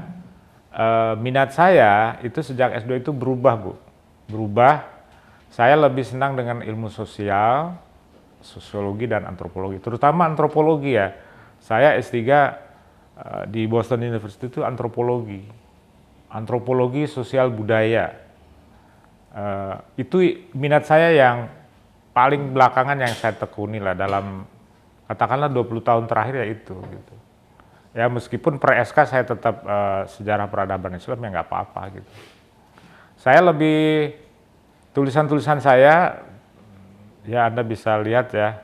minat saya itu sejak S2 itu berubah, Bu. Berubah, saya lebih senang dengan ilmu sosial, sosiologi dan antropologi. Terutama antropologi ya. Saya S3 di Boston University itu antropologi. Antropologi sosial budaya. Itu minat saya yang paling belakangan yang saya tekuni lah dalam katakanlah 20 tahun terakhir ya itu gitu. Ya meskipun pre-SK saya tetap sejarah peradaban Islam ya nggak apa-apa gitu. Saya lebih tulisan-tulisan saya ya Anda bisa lihat ya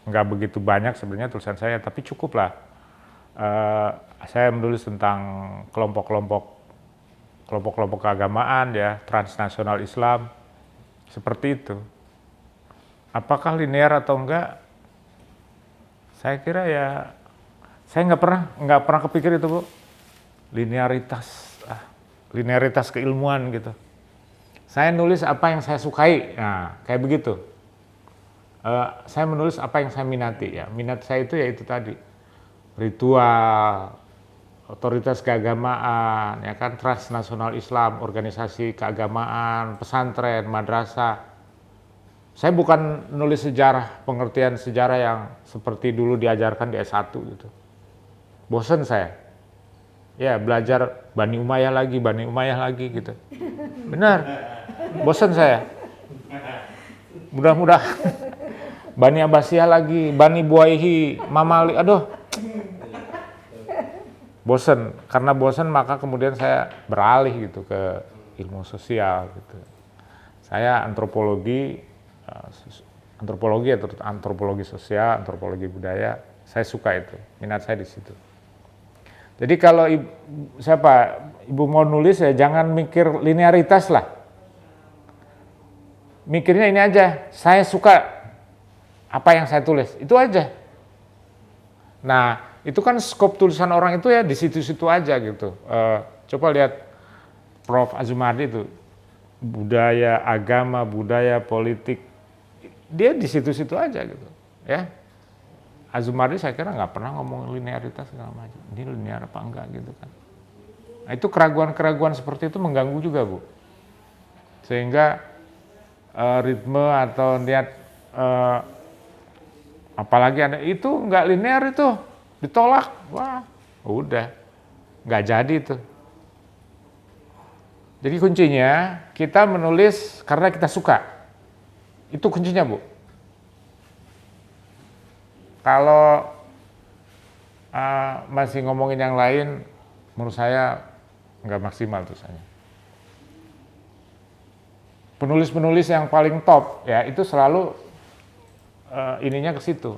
nggak begitu banyak sebenarnya tulisan saya tapi cukup lah. Saya menulis tentang kelompok-kelompok keagamaan ya, transnasional Islam seperti itu. Apakah linear atau enggak? Saya kira ya, saya nggak pernah kepikir itu, Bu. Linearitas keilmuan gitu. Saya nulis apa yang saya sukai, nah kayak begitu. Saya menulis apa yang saya minati ya. Minat saya itu ya itu tadi, ritual, otoritas keagamaan, ya kan, transnasional Islam, organisasi keagamaan, pesantren, madrasah. Saya bukan nulis sejarah, pengertian sejarah yang seperti dulu diajarkan di S1 gitu. Bosen saya. Ya, belajar Bani Umayyah lagi gitu. Benar. Bosen saya. Mudah-mudahan Bani Abbasiyah lagi, Bani Buaihi, Mamali, aduh. Bosen, karena bosen maka kemudian saya beralih gitu ke ilmu sosial gitu. Saya antropologi sosial, antropologi budaya, saya suka itu, minat saya di situ. Jadi kalau ibu mau nulis ya jangan mikir linearitas lah. Mikirnya ini aja, saya suka apa yang saya tulis, itu aja. Nah, itu kan skop tulisan orang itu ya di situ-situ aja gitu. Coba lihat Prof. Azumardi itu, budaya, agama, budaya, politik, dia di situ-situ aja gitu. Ya, Azumardi saya kira nggak pernah ngomong linearitas segala macam. Ini linear apa enggak gitu kan. Nah, itu keraguan-keraguan seperti itu mengganggu juga, Bu. Sehingga ritme atau niat apalagi ada itu nggak linear itu ditolak, wah udah nggak jadi tuh. Jadi kuncinya kita menulis karena kita suka. Itu kuncinya, Bu. Kalau masih ngomongin yang lain, menurut saya nggak maksimal tulisannya. Penulis-penulis yang paling top ya itu selalu ininya ke situ.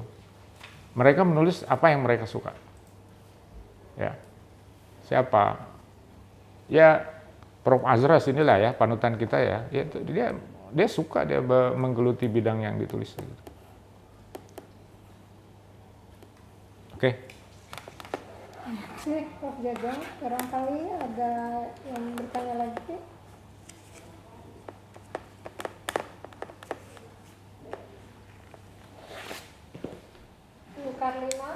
Mereka menulis apa yang mereka suka. Ya. Siapa? Ya Prof. Azras inilah ya panutan kita ya. Ya dia suka dia menggeluti bidang yang ditulis gitu. Oke. Oke, Prof. Jajang, barangkali ada yang bertanya lagi. Bu Karlina.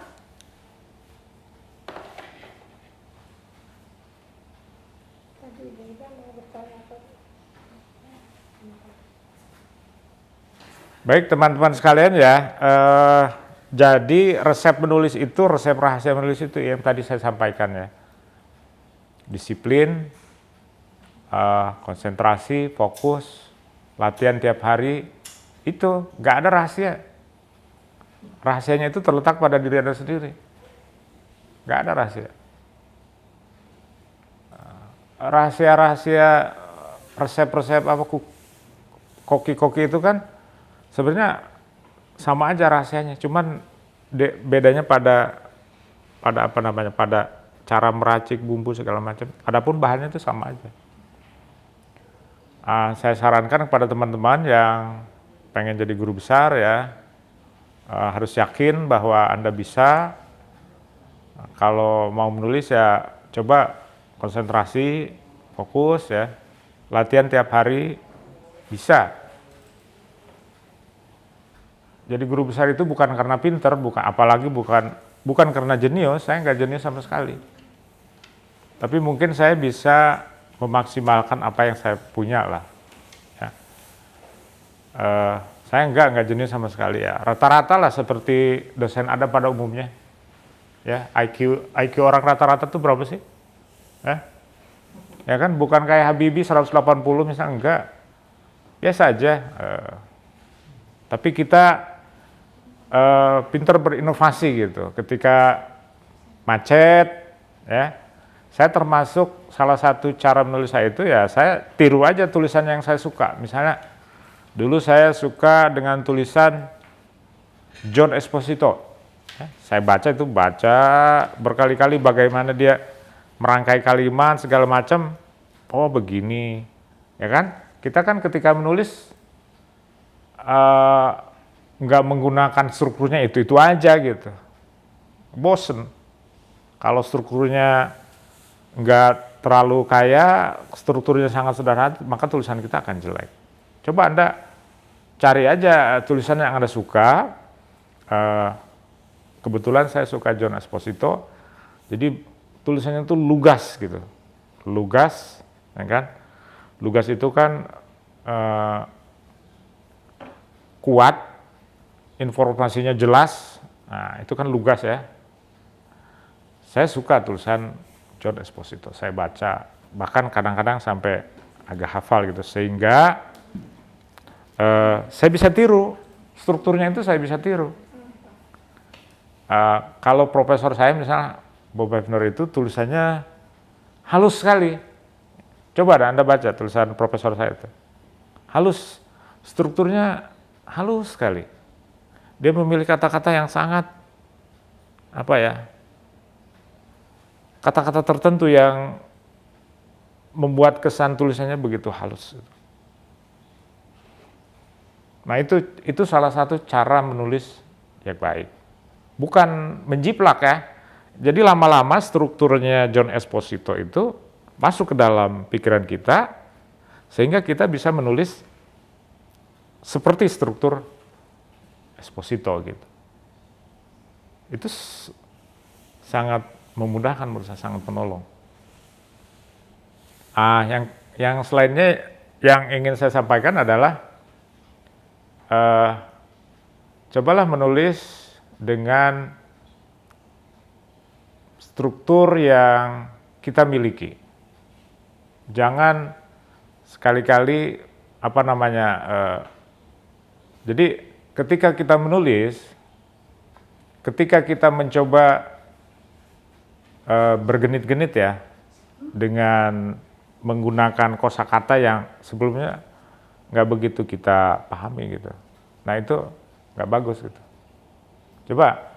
Tadi Ibu Ida mau bertanya apa? Baik teman-teman sekalian ya, jadi resep menulis itu, resep rahasia menulis itu yang tadi saya sampaikan ya. Disiplin, konsentrasi, fokus, latihan tiap hari, itu nggak ada rahasia. Rahasianya itu terletak pada diri Anda sendiri. Nggak ada rahasia. Rahasia-rahasia, resep-resep apa koki-koki itu kan sebenarnya sama aja rahasianya, cuman bedanya pada apa namanya, pada cara meracik bumbu segala macam. Adapun bahannya itu sama aja. Saya sarankan kepada teman-teman yang pengen jadi guru besar ya, harus yakin bahwa Anda bisa. Kalau mau menulis ya coba konsentrasi, fokus ya, latihan tiap hari bisa. Jadi guru besar itu bukan karena pinter, apalagi bukan karena jenius. Saya nggak jenius sama sekali. Tapi mungkin saya bisa memaksimalkan apa yang saya punya lah. Ya. Saya nggak jenius sama sekali ya. Rata-rata lah seperti dosen ada pada umumnya. Ya, IQ orang rata-rata tuh berapa sih? Ya kan, bukan kayak Habibie 180 misalnya, enggak. Biasa aja. Tapi kita pintar berinovasi gitu. Ketika macet, ya, saya termasuk salah satu cara menulis saya itu ya saya tiru aja tulisan yang saya suka. Misalnya dulu saya suka dengan tulisan John Esposito. Saya baca berkali-kali bagaimana dia merangkai kalimat segala macam. Oh begini, ya kan? Kita kan ketika menulis nggak menggunakan strukturnya itu aja gitu, bosen. Kalau strukturnya nggak terlalu kaya, strukturnya sangat sederhana, maka tulisan kita akan jelek. Coba Anda cari aja tulisan yang Anda suka. Kebetulan saya suka John Esposito, jadi tulisannya itu lugas gitu, lugas, ya kan? Lugas itu kan kuat, informasinya jelas, nah itu kan lugas ya. Saya suka tulisan John Esposito, saya baca, bahkan kadang-kadang sampai agak hafal gitu, sehingga saya bisa tiru, strukturnya itu saya bisa tiru. Kalau profesor saya misalnya Bob Hefner itu tulisannya halus sekali. Coba Anda baca tulisan profesor saya itu. Halus, strukturnya halus sekali. Dia memilih kata-kata yang sangat kata-kata tertentu yang membuat kesan tulisannya begitu halus. Nah itu salah satu cara menulis yang baik. Bukan menjiplak ya. Jadi lama-lama strukturnya John Esposito itu masuk ke dalam pikiran kita, sehingga kita bisa menulis seperti struktur Esposito gitu. Itu sangat memudahkan menurut saya, sangat menolong. Yang selainnya yang ingin saya sampaikan adalah cobalah menulis dengan struktur yang kita miliki. Jangan sekali-kali jadi ketika kita menulis, ketika kita mencoba bergenit-genit ya, dengan menggunakan kosakata yang sebelumnya nggak begitu kita pahami gitu. Nah itu nggak bagus gitu. Coba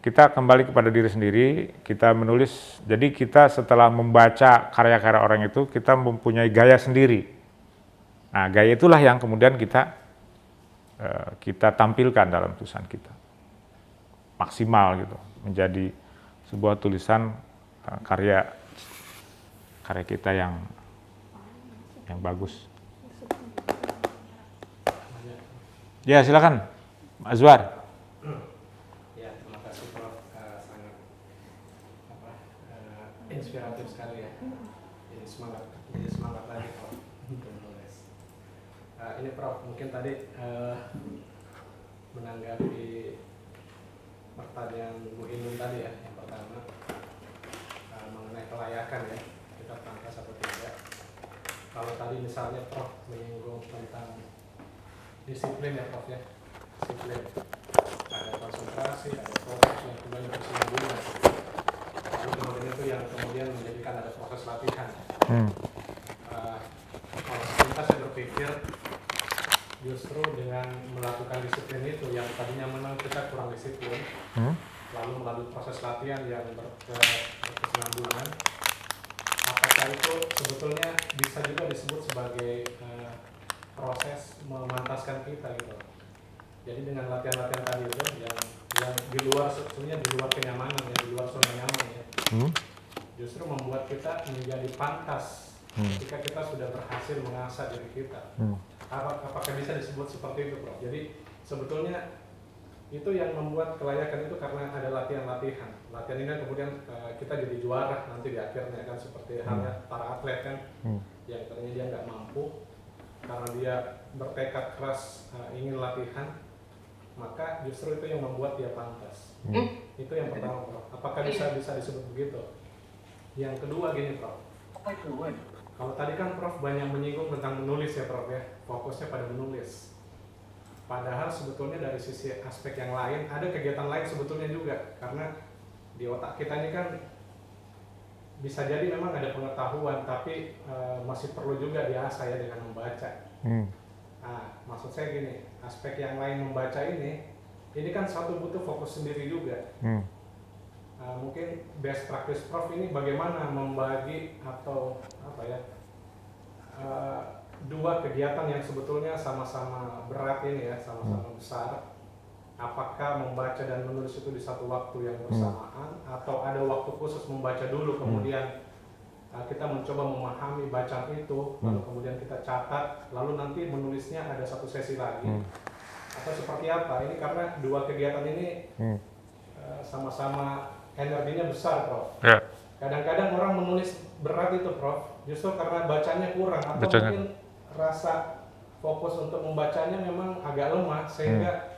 kita kembali kepada diri sendiri, kita menulis. Jadi kita setelah membaca karya-karya orang itu, kita mempunyai gaya sendiri. Nah gaya itulah yang kemudian kita tampilkan dalam tulisan kita. Maksimal gitu, menjadi sebuah tulisan karya kita yang bagus. Ya silakan, Pak Azwar. Ya, terima kasih Prof. Sangat inspiratif sekali ya. Jadi semangat lagi Prof. Untuk menulis. Ini Prof, mungkin tadi menanggapi pertanyaan Bu Inun tadi ya, yang pertama mengenai kelayakan ya, kita pantas atau tidak. Kalau tadi misalnya Prof menyinggung tentang disiplin ya Prof ya, disiplin. Ada konsentrasi, ada fokus yang kemudian berkesinambungan. Lalu kemudian itu yang kemudian menjadikan ada proses latihan. Kalau sebentar saya berpikir justru dengan melakukan disiplin itu yang tadinya memang kita kurang disiplin, lalu melalui proses latihan yang berkesinambungan, apakah itu sebetulnya bisa juga disebut sebagai proses memantaskan kita gitu. Jadi dengan latihan-latihan tadi itu yang di luar sebetulnya di luar kenyamanan ya, di luar zona nyaman ya, justru membuat kita menjadi pantas ketika kita sudah berhasil mengasah diri kita. Apakah bisa disebut seperti itu, Prof? Jadi sebetulnya itu yang membuat kelayakan itu karena ada latihan-latihan. Latihan ini kan kemudian kita jadi juara nanti di akhirnya kan, seperti halnya para atlet kan, yang ternyata dia nggak mampu karena dia bertekad keras ingin latihan, maka justru itu yang membuat dia pantas. Itu yang pertama, Prof. Apakah bisa disebut begitu? Yang kedua gini, Prof. Kalau tadi kan Prof banyak menyinggung tentang menulis ya Prof ya, fokusnya pada menulis. Padahal sebetulnya dari sisi aspek yang lain, ada kegiatan lain sebetulnya juga. Karena di otak kita ini kan bisa jadi memang ada pengetahuan, tapi masih perlu juga diasah ya dengan membaca. Nah, maksud saya gini, aspek yang lain membaca ini kan satu butuh fokus sendiri juga. Mungkin best practice Prof ini bagaimana membagi atau dua kegiatan yang sebetulnya sama-sama berat ini ya, sama-sama besar. Apakah membaca dan menulis itu di satu waktu yang bersamaan, atau ada waktu khusus membaca dulu kemudian kita mencoba memahami bacaan itu, lalu kemudian kita catat, lalu nanti menulisnya ada satu sesi lagi, atau seperti apa? Ini karena dua kegiatan ini sama-sama energinya besar, Prof. Ya. Kadang-kadang orang menulis berat itu, Prof, justru karena bacanya kurang, atau mungkin rasa fokus untuk membacanya memang agak lemah, sehingga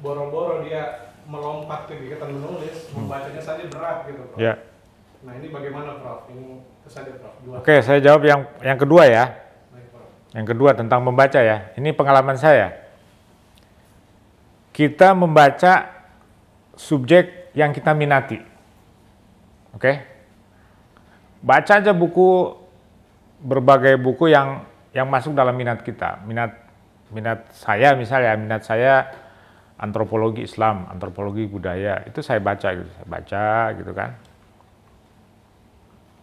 boro-boro dia melompat ke kegiatan menulis, membacanya saja berat gitu, Prof. Ya. Nah ini bagaimana, Prof? Ini kesannya, Prof. Oke, saya jawab yang kedua ya. Baik, Prof. Yang kedua tentang membaca ya. Ini pengalaman saya. Kita membaca subjek yang kita minati. Oke? Baca aja berbagai buku yang masuk dalam minat kita. Minat saya misalnya, minat saya antropologi Islam, antropologi budaya, itu saya baca gitu. Saya baca gitu kan.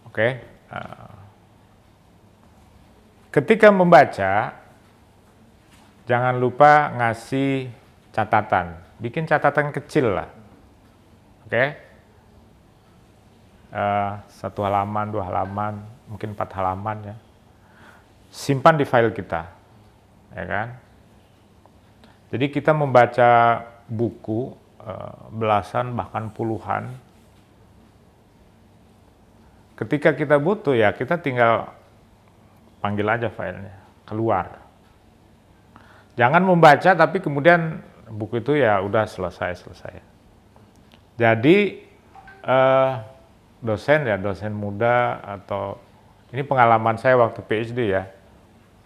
Oke. Ketika membaca, jangan lupa ngasih catatan. Bikin catatan kecil lah. Oke. 1 halaman, 2 halaman, mungkin 4 halaman ya. Simpan di file kita. Ya kan? Jadi kita membaca buku belasan bahkan puluhan. Ketika kita butuh ya kita tinggal panggil aja filenya, keluar. Jangan membaca tapi kemudian buku itu ya udah selesai. Jadi dosen ya, dosen muda atau ini pengalaman saya waktu PhD ya.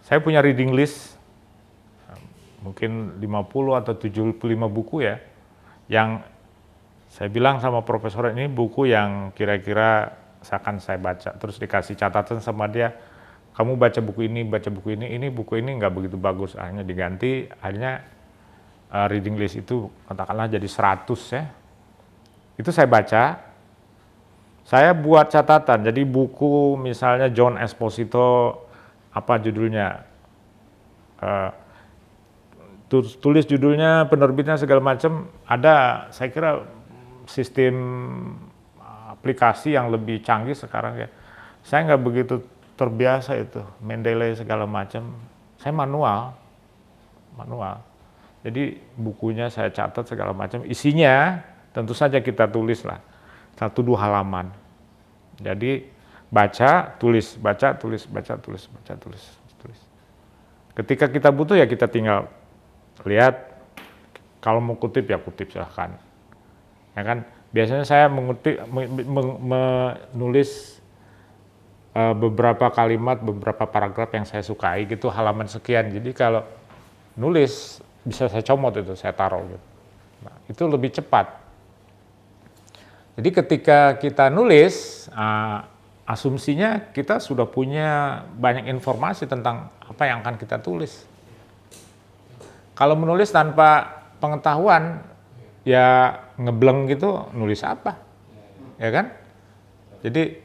Saya punya reading list mungkin 50 atau 75 buku ya, yang saya bilang sama profesor ini buku yang kira-kira akan saya baca, terus dikasih catatan sama dia, kamu baca buku ini buku ini nggak begitu bagus, akhirnya diganti, akhirnya reading list itu katakanlah jadi 100 ya, itu saya baca, saya buat catatan, jadi buku misalnya John Esposito, apa judulnya, tulis judulnya, penerbitnya segala macam, ada saya kira sistem aplikasi yang lebih canggih sekarang ya. Saya nggak begitu terbiasa itu, Mendeley segala macam. Saya manual. Jadi bukunya saya catat segala macam, isinya tentu saja kita tulis lah, 1-2 halaman. Jadi baca, tulis. Ketika kita butuh ya kita tinggal lihat, kalau mau kutip ya kutip silahkan. Ya kan, biasanya saya menulis beberapa kalimat, beberapa paragraf yang saya sukai gitu, halaman sekian. Jadi kalau nulis bisa saya comot itu, saya taruh gitu. Nah, itu lebih cepat. Jadi ketika kita nulis, asumsinya kita sudah punya banyak informasi tentang apa yang akan kita tulis. Kalau menulis tanpa pengetahuan, ya ngebleng gitu, nulis apa, ya kan? Jadi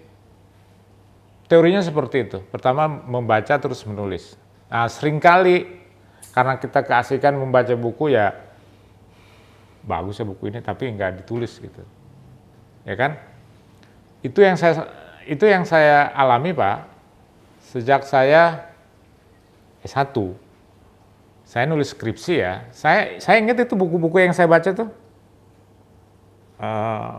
teorinya seperti itu. Pertama membaca terus menulis. Nah seringkali karena kita keasikan membaca buku ya, bagus ya buku ini, tapi nggak ditulis gitu, ya kan? Itu yang saya alami Pak, sejak saya S1. Saya nulis skripsi ya, saya ingat itu buku-buku yang saya baca tuh,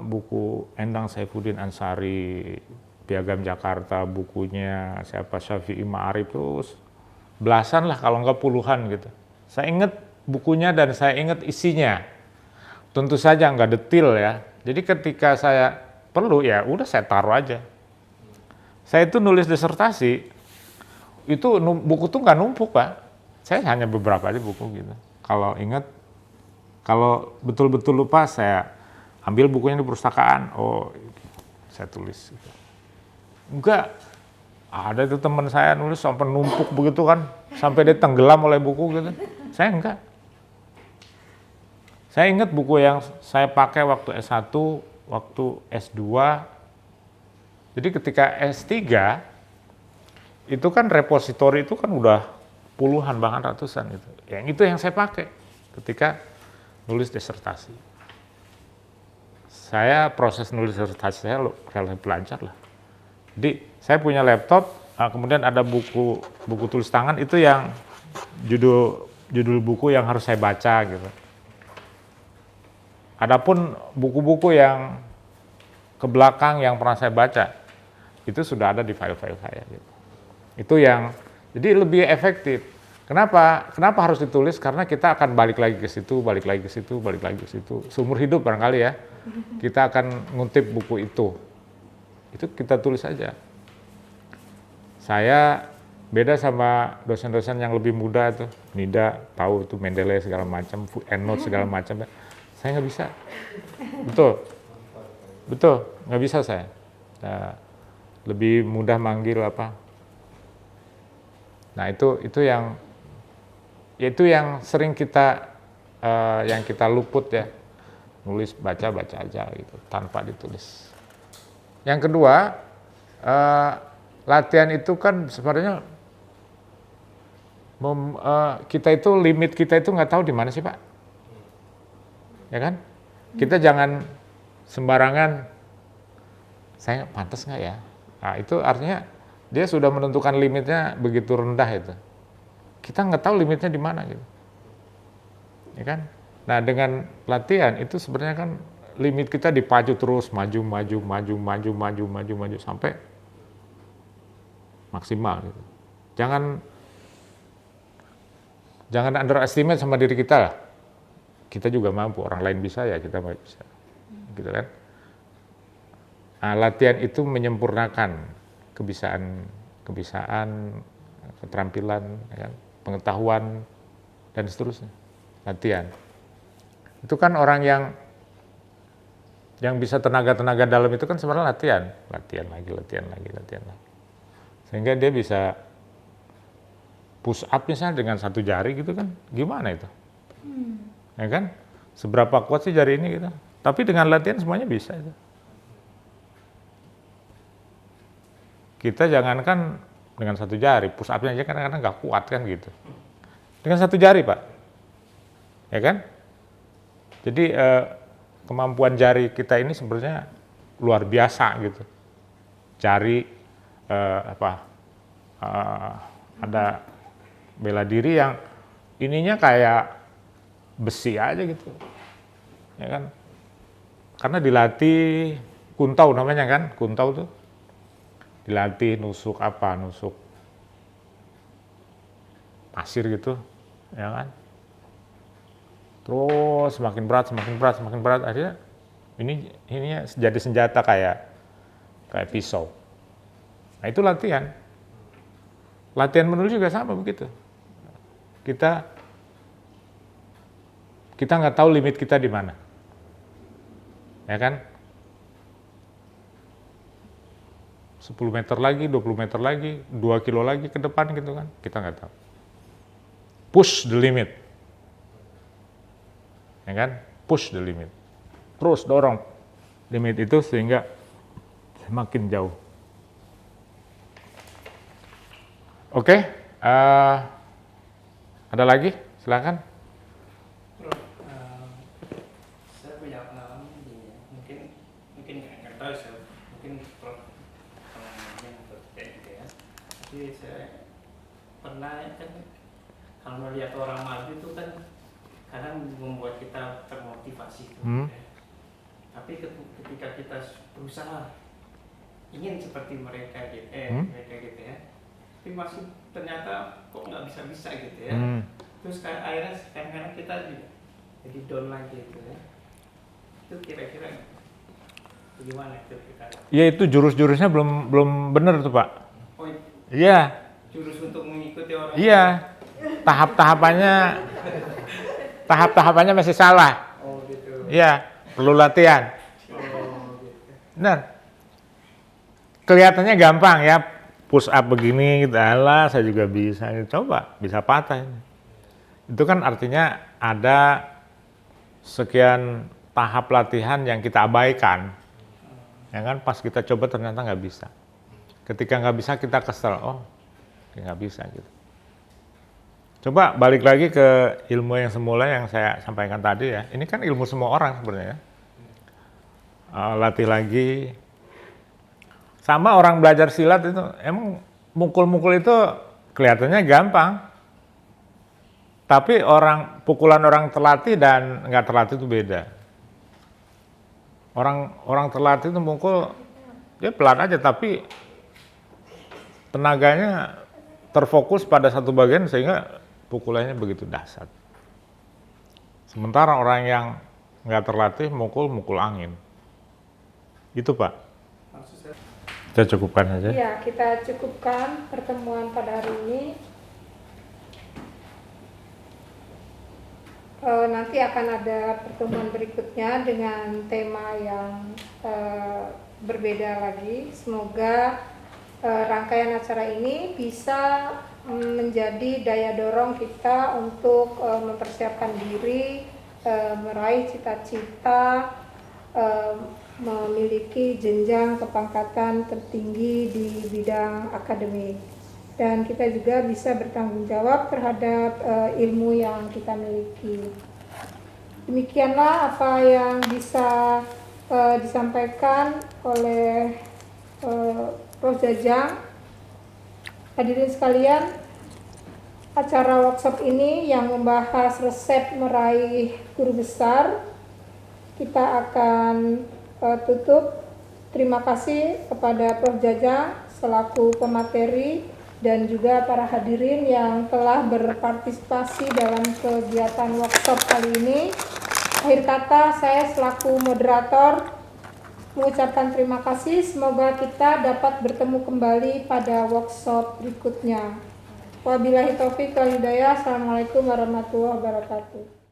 buku Endang Saifuddin Ansari, Piagam Jakarta, bukunya siapa, Syafi'i Ma'arif, terus belasan lah kalau enggak puluhan gitu. Saya ingat bukunya dan saya ingat isinya, tentu saja enggak detail ya. Jadi ketika saya perlu ya udah saya taruh aja. Saya itu nulis disertasi, itu buku tuh nggak numpuk Pak. Saya hanya beberapa aja buku gitu. Kalau ingat, kalau betul-betul lupa saya ambil bukunya di perpustakaan, saya tulis. Gitu. Enggak, ada itu teman saya nulis sampai numpuk begitu kan, sampai dia tenggelam oleh buku gitu. Saya enggak. Saya ingat buku yang saya pakai waktu S1, waktu S2. Jadi ketika S3, itu kan repositori itu kan udah puluhan bahkan ratusan gitu. Yang itu yang saya pakai ketika nulis disertasi. Saya proses nulis disertasi saya relatif lancar lah. Jadi saya punya laptop, kemudian ada buku tulis tangan itu yang judul buku yang harus saya baca gitu. Adapun buku-buku yang ke belakang yang pernah saya baca itu sudah ada di file-file saya gitu. Itu yang jadi lebih efektif. Kenapa harus ditulis? Karena kita akan balik lagi ke situ. Seumur hidup barangkali ya. Kita akan ngutip buku itu. Itu kita tulis saja. Saya beda sama dosen-dosen yang lebih muda tuh. Nida tahu itu Mendeley segala macam, EndNote segala macam. Saya nggak bisa. Betul, nggak bisa saya. Nah, lebih mudah manggil apa. Nah itu yang sering kita luput ya, nulis baca aja gitu tanpa ditulis. Yang kedua, latihan itu kan sebenarnya limit kita itu nggak tahu di mana sih Pak, ya kan? Kita jangan sembarangan, saya pantas nggak ya? Nah itu artinya dia sudah menentukan limitnya begitu rendah itu. Kita nggak tahu limitnya di mana gitu, ya kan? Nah dengan latihan itu sebenarnya kan limit kita dipacu terus maju sampai maksimal gitu. Jangan underestimate sama diri kita lah. Kita juga mampu, orang lain bisa ya kita bisa, gitu kan? latihan itu menyempurnakan kebiasaan, keterampilan, ya kan, pengetahuan dan seterusnya. Latihan. Itu kan orang yang bisa tenaga dalam itu kan sebenarnya latihan lagi. Sehingga dia bisa push up misalnya dengan 1 jari gitu kan, gimana itu? Ya kan? Seberapa kuat sih jari ini gitu? Tapi dengan latihan semuanya bisa itu. Kita jangankan dengan 1 jari, push up-nya aja kadang-kadang nggak kuat kan gitu. Dengan 1 jari Pak, ya kan? Jadi kemampuan jari kita ini sebenarnya luar biasa gitu. Jari ada bela diri yang ininya kayak besi aja gitu, ya kan? Karena dilatih kuntau namanya kan, kuntau tuh dilatih nusuk pasir gitu, ya kan? Terus semakin berat, akhirnya ini jadi senjata kayak pisau. Nah itu latihan. Latihan menulis juga sama begitu. Kita nggak tahu limit kita di mana, ya kan? 10 meter lagi, 20 meter lagi, 2 kilo lagi ke depan gitu kan, kita nggak tahu. Push the limit, ya kan? Push the limit, terus dorong limit itu sehingga semakin jauh. Oke, ada lagi? Silakan. Saya punya pengalaman gini ya. Mungkin nggak tahu saya, mungkin pengalamannya atau tidak gitu ya. Tapi saya pernah kan kalau melihat orang maju itu kan kadang membuat kita termotivasi gitu, ya. Tapi ketika kita berusaha ingin seperti mereka gitu, mereka gitu ya, tapi masih ternyata kok nggak bisa gitu ya. Terus akhirnya kadang-kadang kita jadi down lagi gitu ya. Itu kira-kira bagaimana itu kita? Ya itu jurus-jurusnya belum benar tuh Pak. Oh, Iya. jurus untuk mengikuti orang. Iya. Tahap-tahapannya masih salah. Oh gitu. Iya, perlu latihan. Oh gitu. Benar. Kelihatannya gampang ya, push up begini, gitu. Alah, saya juga bisa. Coba, bisa patah. Itu kan artinya ada sekian tahap latihan yang kita abaikan. Ya kan, pas kita coba ternyata nggak bisa. Ketika nggak bisa kita kesel, nggak bisa gitu. Coba balik lagi ke ilmu yang semula yang saya sampaikan tadi ya. Ini kan ilmu semua orang sebenarnya. Latih lagi. Sama orang belajar silat itu, emang mukul-mukul itu kelihatannya gampang. Tapi pukulan orang terlatih dan nggak terlatih itu beda. Orang terlatih itu mukul, dia pelan aja tapi tenaganya terfokus pada satu bagian sehingga pukulannya begitu dahsyat. Sementara orang yang nggak terlatih mukul angin. Itu Pak. Kita cukupkan saja. Ya, kita cukupkan pertemuan pada hari ini. Nanti akan ada pertemuan berikutnya dengan tema yang berbeda lagi. Semoga rangkaian acara ini bisa menjadi daya dorong kita untuk mempersiapkan diri, meraih cita-cita, memiliki jenjang kepangkatan tertinggi di bidang akademik. Dan kita juga bisa bertanggung jawab terhadap ilmu yang kita miliki. Demikianlah apa yang bisa disampaikan oleh Prof. Jajang. Hadirin sekalian, acara workshop ini yang membahas resep meraih guru besar, kita akan tutup. Terima kasih kepada Prof. Jajang selaku pemateri dan juga para hadirin yang telah berpartisipasi dalam kegiatan workshop kali ini. Akhir kata, saya selaku moderator mengucapkan terima kasih. Semoga kita dapat bertemu kembali pada workshop berikutnya. Wabillahi taufiq wal hidayah. Assalamualaikum warahmatullahi wabarakatuh.